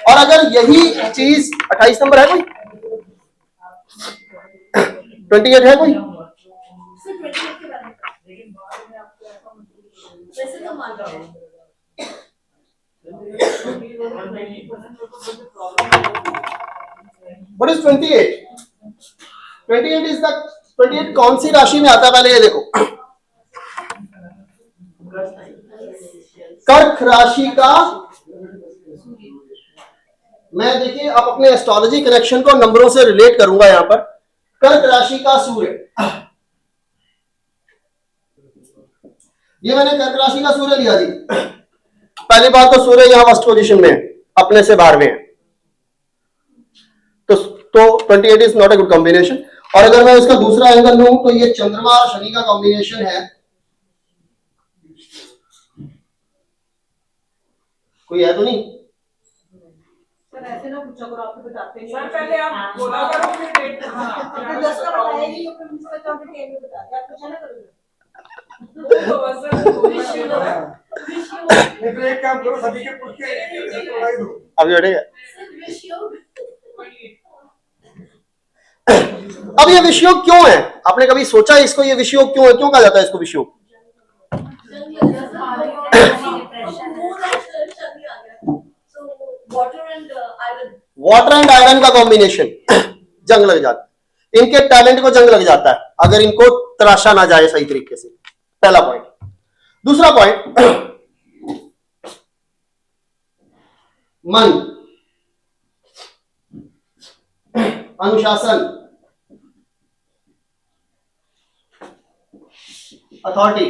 और अगर यही चीज 28 नंबर है कोई, 28 है कोई, व्हाट इज 28? 28 इज द 28 कौन सी राशि में आता है पहले ये देखो। कर्क राशि का, मैं देखिए आप अपने एस्ट्रोलॉजी कनेक्शन को नंबरों से रिलेट करूंगा यहां पर। कर्क राशि का सूर्य, ये मैंने कर्क राशि का सूर्य लिया जी। पहली बात तो सूर्य यहां फर्स्ट पोजीशन में है, अपने से 12वें है, तो 28 is not a good combination. और अगर मैं इसका दूसरा एंगल लूं तो ये चंद्रमा और शनि का कॉम्बिनेशन है। कोई है तो नहीं? सर ऐसे ना पूछा करो, आपको बताते हैं सर पहले आप बोला करो फिर डेट। आपने 10 का बताया नहीं, फिर मुझसे तो आपने 10 में बता दिया, आप पूछा ना करोगे। फिर एक काम करो, सभी के पूछ के दो। अभी बैठेगा। अब ये विषयोग क्यों है? आपने कभी सोचा इसको, ये विषयोग क्यों है? क्यों कहा जाता है इसको विषयोग? वाटर एंड आयरन का कॉम्बिनेशन, जंग लग जाता है, इनके टैलेंट को जंग लग जाता है अगर इनको तराशा ना जाए सही तरीके से। पहला पॉइंट। दूसरा पॉइंट, मन, अनुशासन, अथॉरिटी,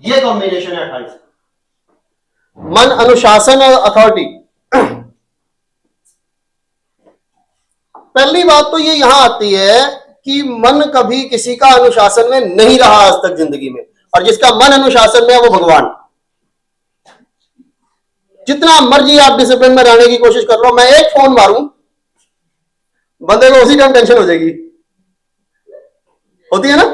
ये कॉम्बिनेशन है 28। मन, अनुशासन और अथॉरिटी। पहली बात तो ये यहां आती है कि मन कभी किसी का अनुशासन में नहीं रहा आज तक जिंदगी में, और जिसका मन अनुशासन में है वो भगवान। जितना मर्जी आप डिसिप्लिन में रहने की कोशिश कर लो, मैं एक फोन मारूं बंदे को उसी टाइम टेंशन हो जाएगी, होती है ना।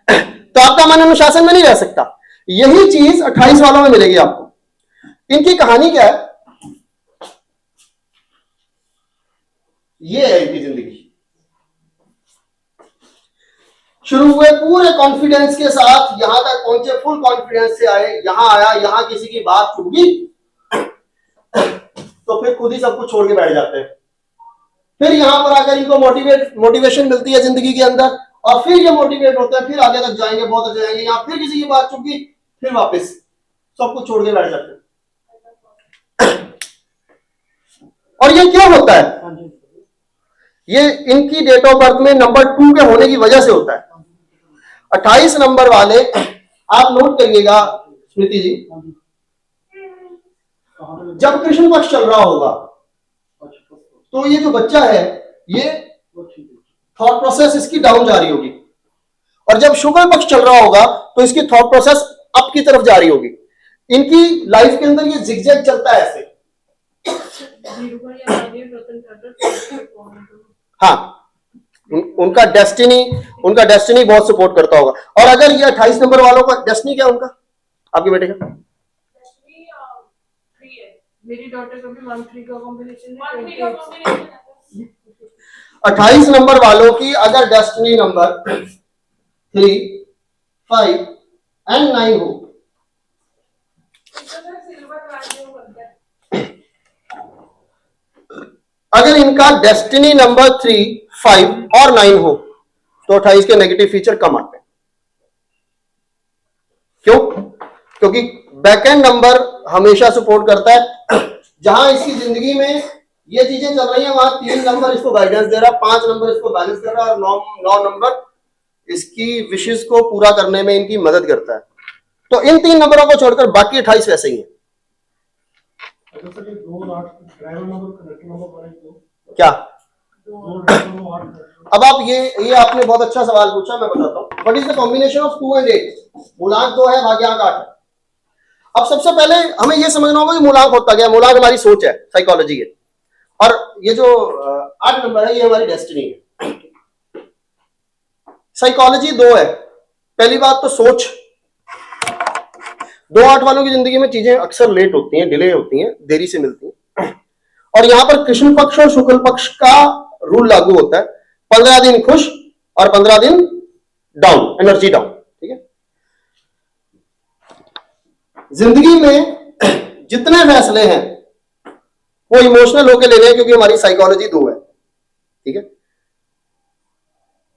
तो आपका मन अनुशासन में नहीं रह सकता। यही चीज 28 वालों में मिलेगी आपको। इनकी कहानी क्या है? ये है इनकी जिंदगी। शुरू हुए पूरे कॉन्फिडेंस के साथ, यहां तक पहुंचे, फुल कॉन्फिडेंस से आए, यहां आया, यहां किसी की बात चुभ गई तो फिर खुद ही सब कुछ छोड़ के बैठ जाते हैं। फिर यहां पर आकर इनको मोटिवेशन मिलती है जिंदगी के अंदर, और फिर ये मोटिवेट होते हैं, फिर आगे तक जाएंगे, बहुत अच्छे जाएंगे। यहां फिर किसी की बात चुभ गई, फिर वापस सब कुछ छोड़ के बैठ जाते हैं। और ये क्यों होता है? ये इनकी डेट ऑफ बर्थ में नंबर 2 के होने की वजह से होता है। 28 नंबर वाले, आप नोट करिएगा स्मृति जी, जब कृष्ण पक्ष चल रहा होगा तो ये जो बच्चा है, ये थॉट प्रोसेस इसकी डाउन जा रही होगी, और जब शुक्र पक्ष चल रहा होगा तो इसकी थॉट प्रोसेस अप की तरफ जा रही होगी। इनकी लाइफ के अंदर ये जिगजैग चलता है ऐसे। हाँ, उनका डेस्टिनी बहुत सपोर्ट करता होगा। और अगर ये 28 नंबर वालों का डेस्टिनी क्या है, उनका, आपके बेटे का? मेरी डॉटर का भी 1-3 का कॉम्बिनेशन है। 28 नंबर वालों की अगर डेस्टिनी नंबर 3, 5 एंड 9 हो, अगर इनका डेस्टिनी नंबर 3, 5 और 9 हो तो 28 के नेगेटिव फीचर कम आते हैं। क्यों? क्योंकि बैकएंड नंबर हमेशा सपोर्ट करता है। जहां इसकी जिंदगी में ये चीजें चल रही हैं, वहां 3 नंबर इसको गाइडेंस दे रहा है, 5 नंबर इसको बैलेंस कर रहा है, और 9 नंबर इसकी विशेष को पूरा करने में इनकी मदद करता है। तो इन 3 नंबरों को छोड़कर बाकी 28 वैसे ही है। क्या? अब आप ये आपने बहुत अच्छा सवाल पूछा, मैं बताता हूं। What is the combination of 2 and 8? मूलांक 2 है, भाग्यांक 8 है। अब सबसे पहले हमें यह समझना होगा कि मूलांक होता क्या है। मूलांक हमारी सोच है, साइकोलॉजी है, और ये जो 8 नंबर है ये हमारी डेस्टिनी है। साइकोलॉजी दो है। पहली बात तो सोच। 2-8 वालों की जिंदगी में चीजें अक्सर लेट होती हैं, डिले होती हैं, देरी से मिलती हैं। और यहां पर कृष्ण पक्ष और शुक्ल पक्ष का रूल लागू होता है। 15 दिन खुश और 15 दिन डाउन, एनर्जी डाउन। ठीक है। जिंदगी में जितने फैसले हैं वो इमोशनल होकर लेने हैं, क्योंकि हमारी साइकोलॉजी दो है। ठीक है।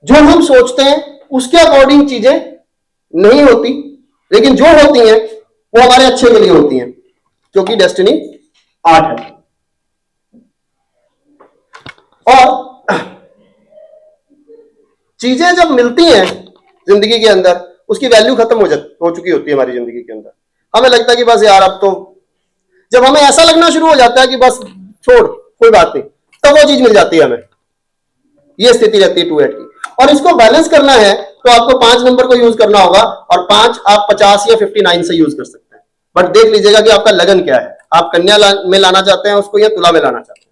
जो हम सोचते हैं उसके अकॉर्डिंग चीजें नहीं होती, लेकिन जो होती हैं वो हमारे अच्छे के लिए होती हैं, क्योंकि डेस्टिनी 8 है। और चीजें जब मिलती हैं जिंदगी के अंदर, उसकी वैल्यू खत्म हो चुकी होती है हमारी जिंदगी के अंदर। हमें लगता है कि बस यार अब तो, जब हमें ऐसा लगना शुरू हो जाता है कि बस छोड़ कोई बात नहीं, तब वो चीज मिल जाती है हमें। ये स्थिति रहती है 2-8 की। और इसको बैलेंस करना है तो आपको 5 नंबर को यूज करना होगा, और 5 आप 50 या 59 से यूज कर सकते हैं। बट देख लीजिएगा कि आपका लगन क्या है, आप कन्या में लाना चाहते हैं उसको या तुला में लाना चाहते हैं।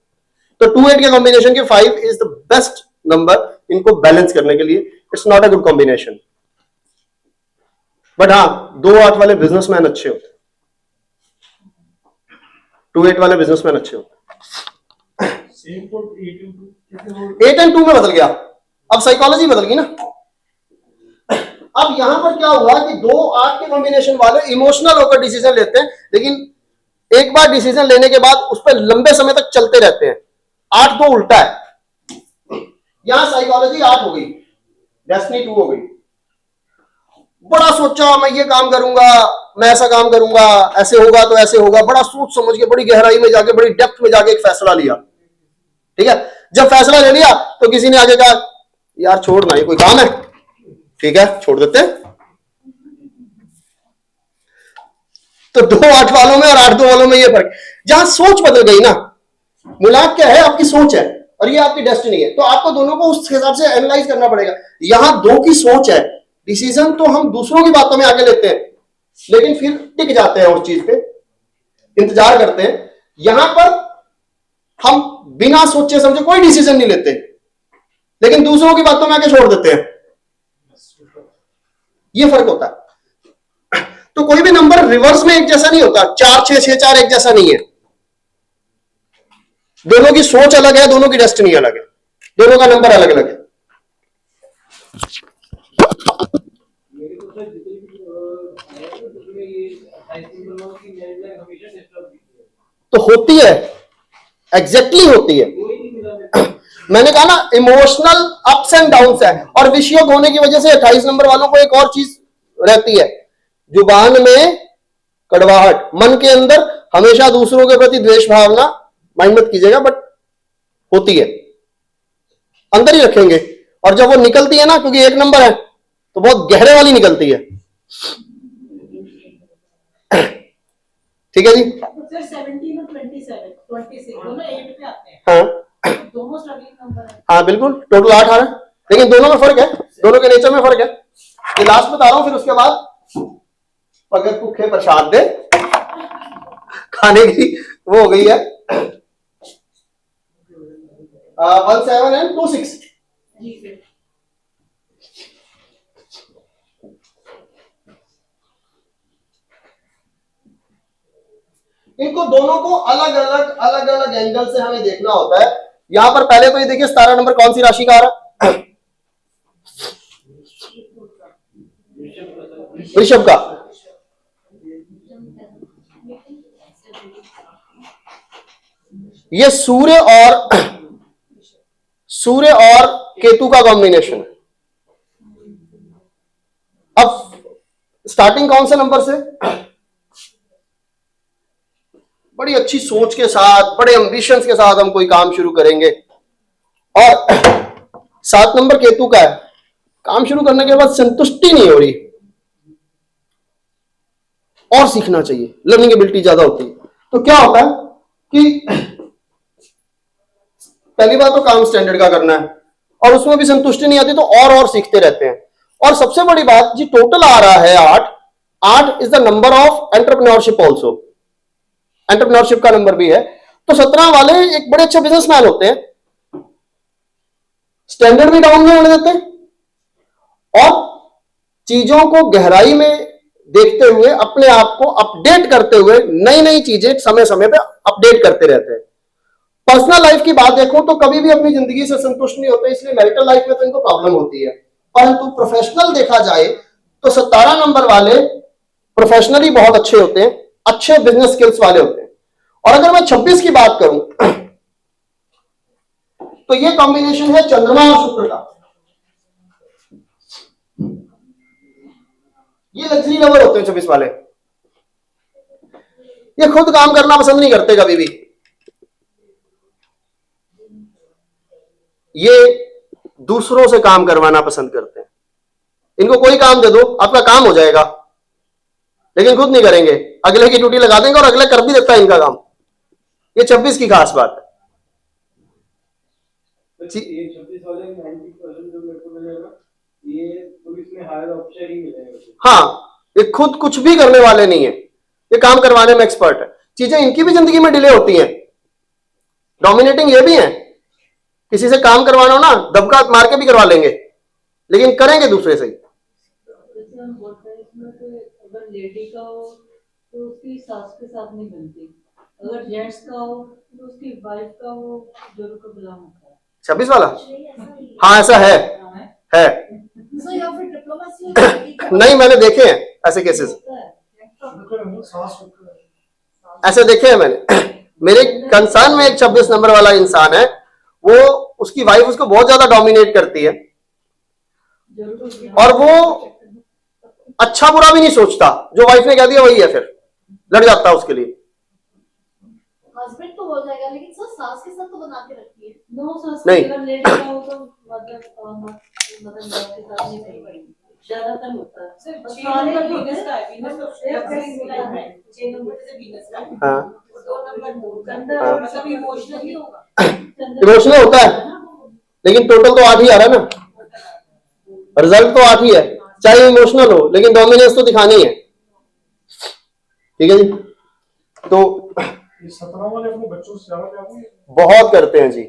तो 2-8 के कॉम्बिनेशन के 5 इज द बेस्ट नंबर इनको बैलेंस करने के लिए। It's not a good combination. But हाँ, 2-8 वाले बिजनेसमैन अच्छे होते हैं, 2-8 वाले बिजनेसमैन अच्छे होते हैं। सेम तो 8 and 2 में बदल गया, अब साइकोलॉजी बदल गई ना। अब यहां पर क्या हुआ कि 2-8 के कॉम्बिनेशन वाले इमोशनल होकर डिसीजन लेते हैं, लेकिन एक बार डिसीजन लेने के बाद उस पर लंबे समय तक चलते रहते हैं। 8 तो उल्टा है, यहां साइकोलॉजी 8 हो गई, डेस्टिनी 2 हो गई। बड़ा सोचा, मैं ये काम करूंगा, मैं ऐसा काम करूंगा, ऐसे होगा तो ऐसे होगा, बड़ा सोच समझ के बड़ी गहराई में जाके, बड़ी डेप्थ में जाके एक फैसला लिया। ठीक है। जब फैसला ले लिया तो किसी ने आगे कहा यार छोड़ ना, ये कोई काम है, ठीक है छोड़ देते हैं। तो 2-8 वालों में और 8-2 वालों में ये फर्क, जहां सोच बदल गई ना, मुलाक क्या है, आपकी सोच है और ये आपकी डेस्टिनी है। तो आपको दोनों को उस हिसाब से एनालाइज करना पड़ेगा। यहां 2 की सोच है, डिसीजन तो हम दूसरों की बातों में आगे लेते हैं, लेकिन फिर टिक जाते हैं उस चीज पे, इंतजार करते हैं। यहां पर हम बिना सोचे समझे कोई डिसीजन नहीं लेते, लेकिन दूसरों की बातों में आके छोड़ देते हैं। ये फर्क होता है। तो कोई भी नंबर रिवर्स में एक जैसा नहीं होता। 4-6, 6-4 एक जैसा नहीं है। दोनों की सोच अलग है, दोनों की डेस्टिनी अलग है, दोनों का नंबर अलग अलग है। मेरे को सर जितने भी है उसमें ये 28 नंबर की मैरिज हमेशा डिस्टर्ब होती है। तो होती है, एग्जैक्टली होती है। कोई नहीं मिला मैंने कहा ना, इमोशनल अप्स एंड डाउन्स है। और विषयोग होने की वजह से 28 नंबर वालों को एक और चीज रहती है, जुबान में कड़वाहट, मन के अंदर हमेशा दूसरों के प्रति द्वेष भावना, माइंड मत कीजिएगा, बट होती है, अंदर ही रखेंगे। और जब वो निकलती है ना, क्योंकि 1 नंबर है तो बहुत गहरे वाली निकलती है। ठीक है जी। सर 17 और 26 दोनों 8 पे आते हैं। हाँ दोनों स्ट्रगलिंग नंबर है। हाँ बिल्कुल, टोटल 8 आ रहा है, लेकिन दोनों में फर्क है, दोनों के नेचर में फर्क है। ये लास्ट बता रहा हूं, फिर उसके बाद भगत भूखे प्रसाद दे खाने की वो हो गई है। 17 and 26 जी सर। इनको दोनों को अलग अलग एंगल से हमें देखना होता है। यहां पर पहले तो ये देखिए 17 नंबर कौन सी राशि का आ रहा है? वृषभ का। ये सूर्य और केतु का कॉम्बिनेशन है। अब स्टार्टिंग कौन से नंबर से? बड़ी अच्छी सोच के साथ, बड़े एम्बिशंस के साथ हम कोई काम शुरू करेंगे, और 7 नंबर केतु का है। काम शुरू करने के बाद संतुष्टि नहीं हो रही, और सीखना चाहिए, लर्निंग एबिलिटी ज्यादा होती है। तो क्या होता है कि पहली बात तो काम स्टैंडर्ड का करना है, और उसमें भी संतुष्टि नहीं आती तो और सीखते रहते हैं। और सबसे बड़ी बात जी, टोटल आ रहा है 8 is the number of entrepreneurship also, entrepreneurship का नंबर भी है। तो 17 वाले एक बड़े अच्छे बिजनेसमैन होते हैं, स्टैंडर्ड भी डाउन नहीं होने देते और चीजों को गहराई में देखते हुए अपने आप को अपडेट करते हुए नई नई चीजें समय समय पे अपडेट करते रहते हैं। पर्सनल लाइफ की बात देखो तो कभी भी अपनी जिंदगी से संतुष्ट नहीं होते, इसलिए मैरिटल लाइफ में तो इनको प्रॉब्लम होती है। परंतु प्रोफेशनल देखा जाए तो 17 नंबर वाले प्रोफेशनली बहुत अच्छे होते हैं, अच्छे बिजनेस स्किल्स वाले होते हैं। और अगर मैं 26 की बात करूं तो ये कॉम्बिनेशन है चंद्रमा और शुक्र का। ये लग्जरी लवर होते हैं 26 वाले। ये खुद काम करना पसंद नहीं करते कभी भी। ये दूसरों से काम करवाना पसंद करते हैं। इनको कोई काम दे दो, आपका काम हो जाएगा, लेकिन खुद नहीं करेंगे, अगले की ड्यूटी लगा देंगे और अगले कर भी देता है इनका काम। ये 26 की खास बात है। ये 26 वाले 90% जो मेरे को मिलेगा, ये पुलिस में हायर ऑफिसर ही मिलेगा। हाँ, ये खुद कुछ भी करने वाले नहीं है, ये काम करवाने में एक्सपर्ट है। चीजें इनकी भी जिंदगी में डिले होती हैं, डोमिनेटिंग ये भी है। किसी से काम करवाना हो ना, दबका मार के भी करवा लेंगे, लेकिन करेंगे दूसरे से ही। जैसे हम बोलते हैं इसमें कि अगर लेडी का हो तो उसकी सास के साथ नहीं बनती, अगर जेंट्स का हो तो उसकी वाइफ का वो जोरू का गुलाम होता है। 26 वाला, हाँ ऐसा है। So या फिर डिप्लोमेसी नहीं, मैंने देखे हैं ऐसे केसेस, ऐसे देखे हैं मैंने। मेरे कंसर्न में एक 26 नंबर वाला इंसान है, वो उसकी वाइफ उसको बहुत ज्यादा डोमिनेट करती है और वो अच्छा बुरा भी नहीं सोचता, जो वाइफ ने कह दिया वही है, फिर लड़ जाता है उसके लिए। हस्बैंड तो हो जाएगा, लेकिन सर सास के साथ तो बना के रखती है। नो सास नहीं। अगर लेडी का हो तो मतलब के साथ नहीं करेगी, ज्यादातर होता है। सर 6 नंबर वीनस का है, वीनस तो 6 नंबर से वीनस का है। हाँ, 2 नंबर चंद्र हाँ। मतलब इमोशनल ही होगा। इमोशनल होता है, लेकिन टोटल तो 8 ही आ रहा है ना, रिजल्ट तो 8 ही है, चाहे इमोशनल हो, लेकिन डोमिनेंस तो दिखानी है। ठीक है जी। तो ये 17 वाले अपने बच्चों से ज्यादा प्यार नहीं बहुत करते हैं जी।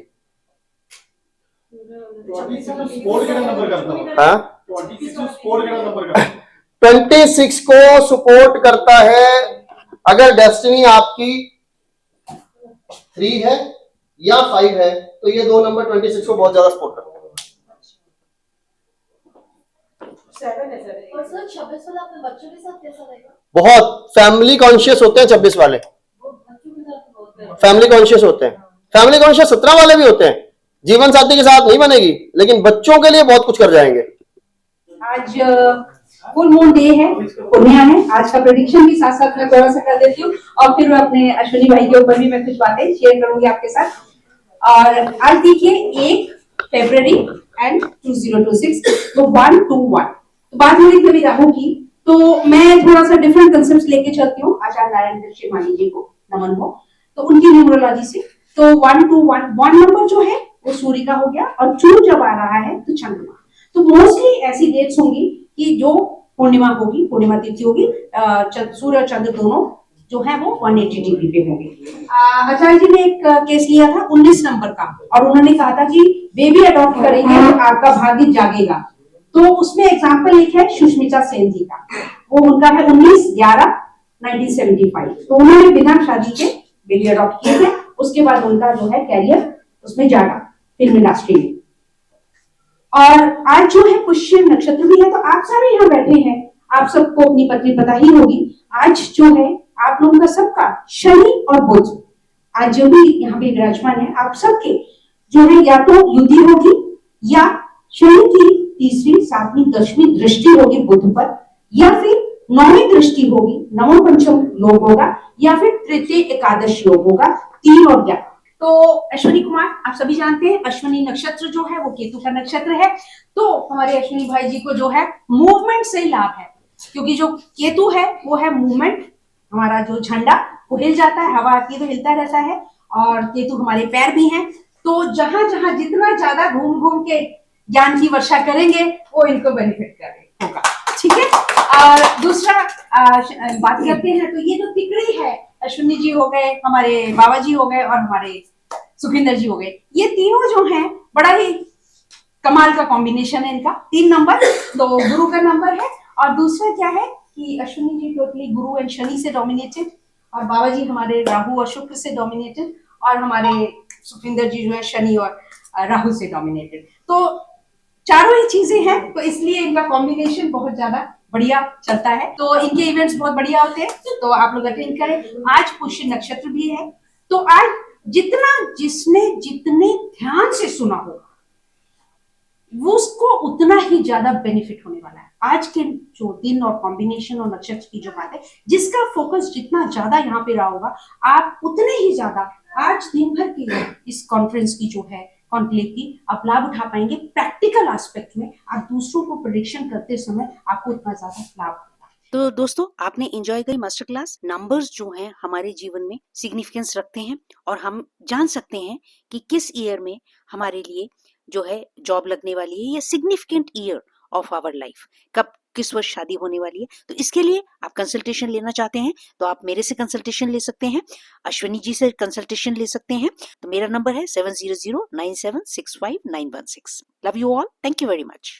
स्पोर्ट कितना नंबर करता है? हाँ, 26 स्पोर्ट कितना नंबर करता है? 26 को सपोर्ट करता है। अगर डेस्टिनी आपकी 3 है या 5 है तो ये 2 नंबर 26 को बहुत ज्यादा सपोर्ट करता है। 7 है सर। और सर 26 वाला अपने बच्चों के साथ कैसा रहेगा? बहुत फैमिली कॉन्शियस होते हैं 26 वाले, वो बच्चों के साथ होते हैं। फैमिली कॉन्शियस होते हैं। फैमिली कॉन्शियस 17 वाले भी होते हैं। जीवन साथी के साथ नहीं बनेगी, लेकिन बच्चों के लिए बहुत कुछ कर जाएंगे। आज फुल मून डे है, पूर्णिया है। आज का प्रेडिक्शन भी साथ साथ मैं थोड़ा सा कर देती हूँ और फिर अपने अश्विनी भाई के ऊपर भी मैं कुछ बातें शेयर करूंगी आपके साथ। और आज देखिए 1 फरवरी एंड 2026 तो 121 तो बात मेरी कभी राहु की, तो मैं थोड़ा सा डिफरेंट कंसेप्ट लेके चलती हूँ आचार्य नारायण दृष्टिमानी जी को नमन हो, तो उनकी न्यूमरोलॉजी से। तो 121 1 नंबर जो है वो सूर्य का हो गया और 2 जब आ रहा है तो चंद्रमा। तो मोस्टली ऐसी डेट्स होंगी कि जो पूर्णिमा होगी, पूर्णिमा तिथि होगी, सूर्य और चंद्र दोनों जो है वो 180 डिग्री पे होंगे। आचार्य जी ने एक केस लिया था 19 नंबर का और उन्होंने कहा था कि बेबी अडॉप्ट करेंगे तो आपका भाग्य जागेगा। तो उसमें एग्जाम्पल एक है सुष्मिता सेन जी का, वो उनका है 19/11/1975। तो उन्होंने बिना शादी के बेबी अडॉप्ट किए थे, उसके बाद उनका जो है कैरियर उसमें जागा फिल्म इंडस्ट्री में। और आज जो है पुष्य नक्षत्र भी है, तो आप सारे यहाँ बैठे हैं, आप सबको अपनी पत्नी पता ही होगी। आज जो है आप लोगों का सबका शनि और बुध आज जो भी यहाँ पे विराजमान है, आप सबके जो है या तो युद्धि होगी या शनि की 3री 7वीं 10वीं दृष्टि होगी बुध पर, या फिर 9वीं दृष्टि होगी, नवम पंचम योग होगा, या फिर तृतीय एकादश योग होगा, 3 और 11। तो अश्विनी कुमार आप सभी जानते हैं अश्विनी नक्षत्र जो है वो केतु का नक्षत्र है। तो हमारे अश्विनी भाई जी को जो है मूवमेंट से लाभ है, क्योंकि जो केतु है वो है मूवमेंट, हमारा जो झंडा वो हिल जाता है, हवा आती है तो हिलता रहता है, और केतु हमारे पैर भी हैं। तो जहां जहां जितना ज्यादा घूम घूम के ज्ञान की वर्षा करेंगे वो इनको बेनिफिट होगा। ठीक है। और दूसरा बात करते हैं, तो ये जो तिकड़ी है, अश्विनी जी हो गए, हमारे बाबा जी हो गए और हमारे सुखिंदर जी हो गए, ये तीनों जो हैं बड़ा ही कमाल का कॉम्बिनेशन है इनका 3 नंबर, तो गुरु का नंबर है। और दूसरा क्या है कि Ashwini ji totally Guru and Shani से डोमिनेटेड, और बाबा जी हमारे राहु और शुक्र से डोमिनेटेड, और हमारे सुखविंदर जी जो है शनि और राहु से डोमिनेटेड। तो चारों ही चीजें हैं, तो इसलिए इनका कॉम्बिनेशन बहुत ज्यादा बढ़िया चलता है। तो इनके इवेंट्स बहुत बढ़िया होते हैं, तो आप लोग अटेंड करें। आज पुष्य नक्षत्र भी है, तो आज जिसने जितने ध्यान से सुना होगा वो उसको उतना ही ज्यादा बेनिफिट होने वाला है। आज के जो दिन और कॉम्बिनेशन और नक्षत्र की जो बात है, जिसका फोकस जितना ज्यादा यहाँ पे रहा होगा, आप उतने ही ज्यादा आज दिन भर की इस कॉन्फ्रेंस की जो है कॉन्क्लेव की आप लाभ उठा पाएंगे। प्रैक्टिकल एस्पेक्ट में आप दूसरों को प्रेडिक्शन करते समय आपको उतना ज्यादा लाभ होगा। तो दोस्तों, आपने एंजॉय करी मास्टर क्लास। नंबर्स जो हैं हमारे जीवन में सिग्निफिकेंस रखते हैं, और हम जान सकते हैं कि किस ईयर में हमारे लिए जो है जॉब लगने वाली है, या significant year of our life, कब किस वर्ष शादी होने वाली है। तो इसके लिए आप कंसल्टेशन लेना चाहते हैं तो आप मेरे से कंसल्टेशन ले सकते हैं, अश्विनी जी से कंसल्टेशन ले सकते हैं। तो मेरा नंबर है 7009765916। Love you all, thank you very much.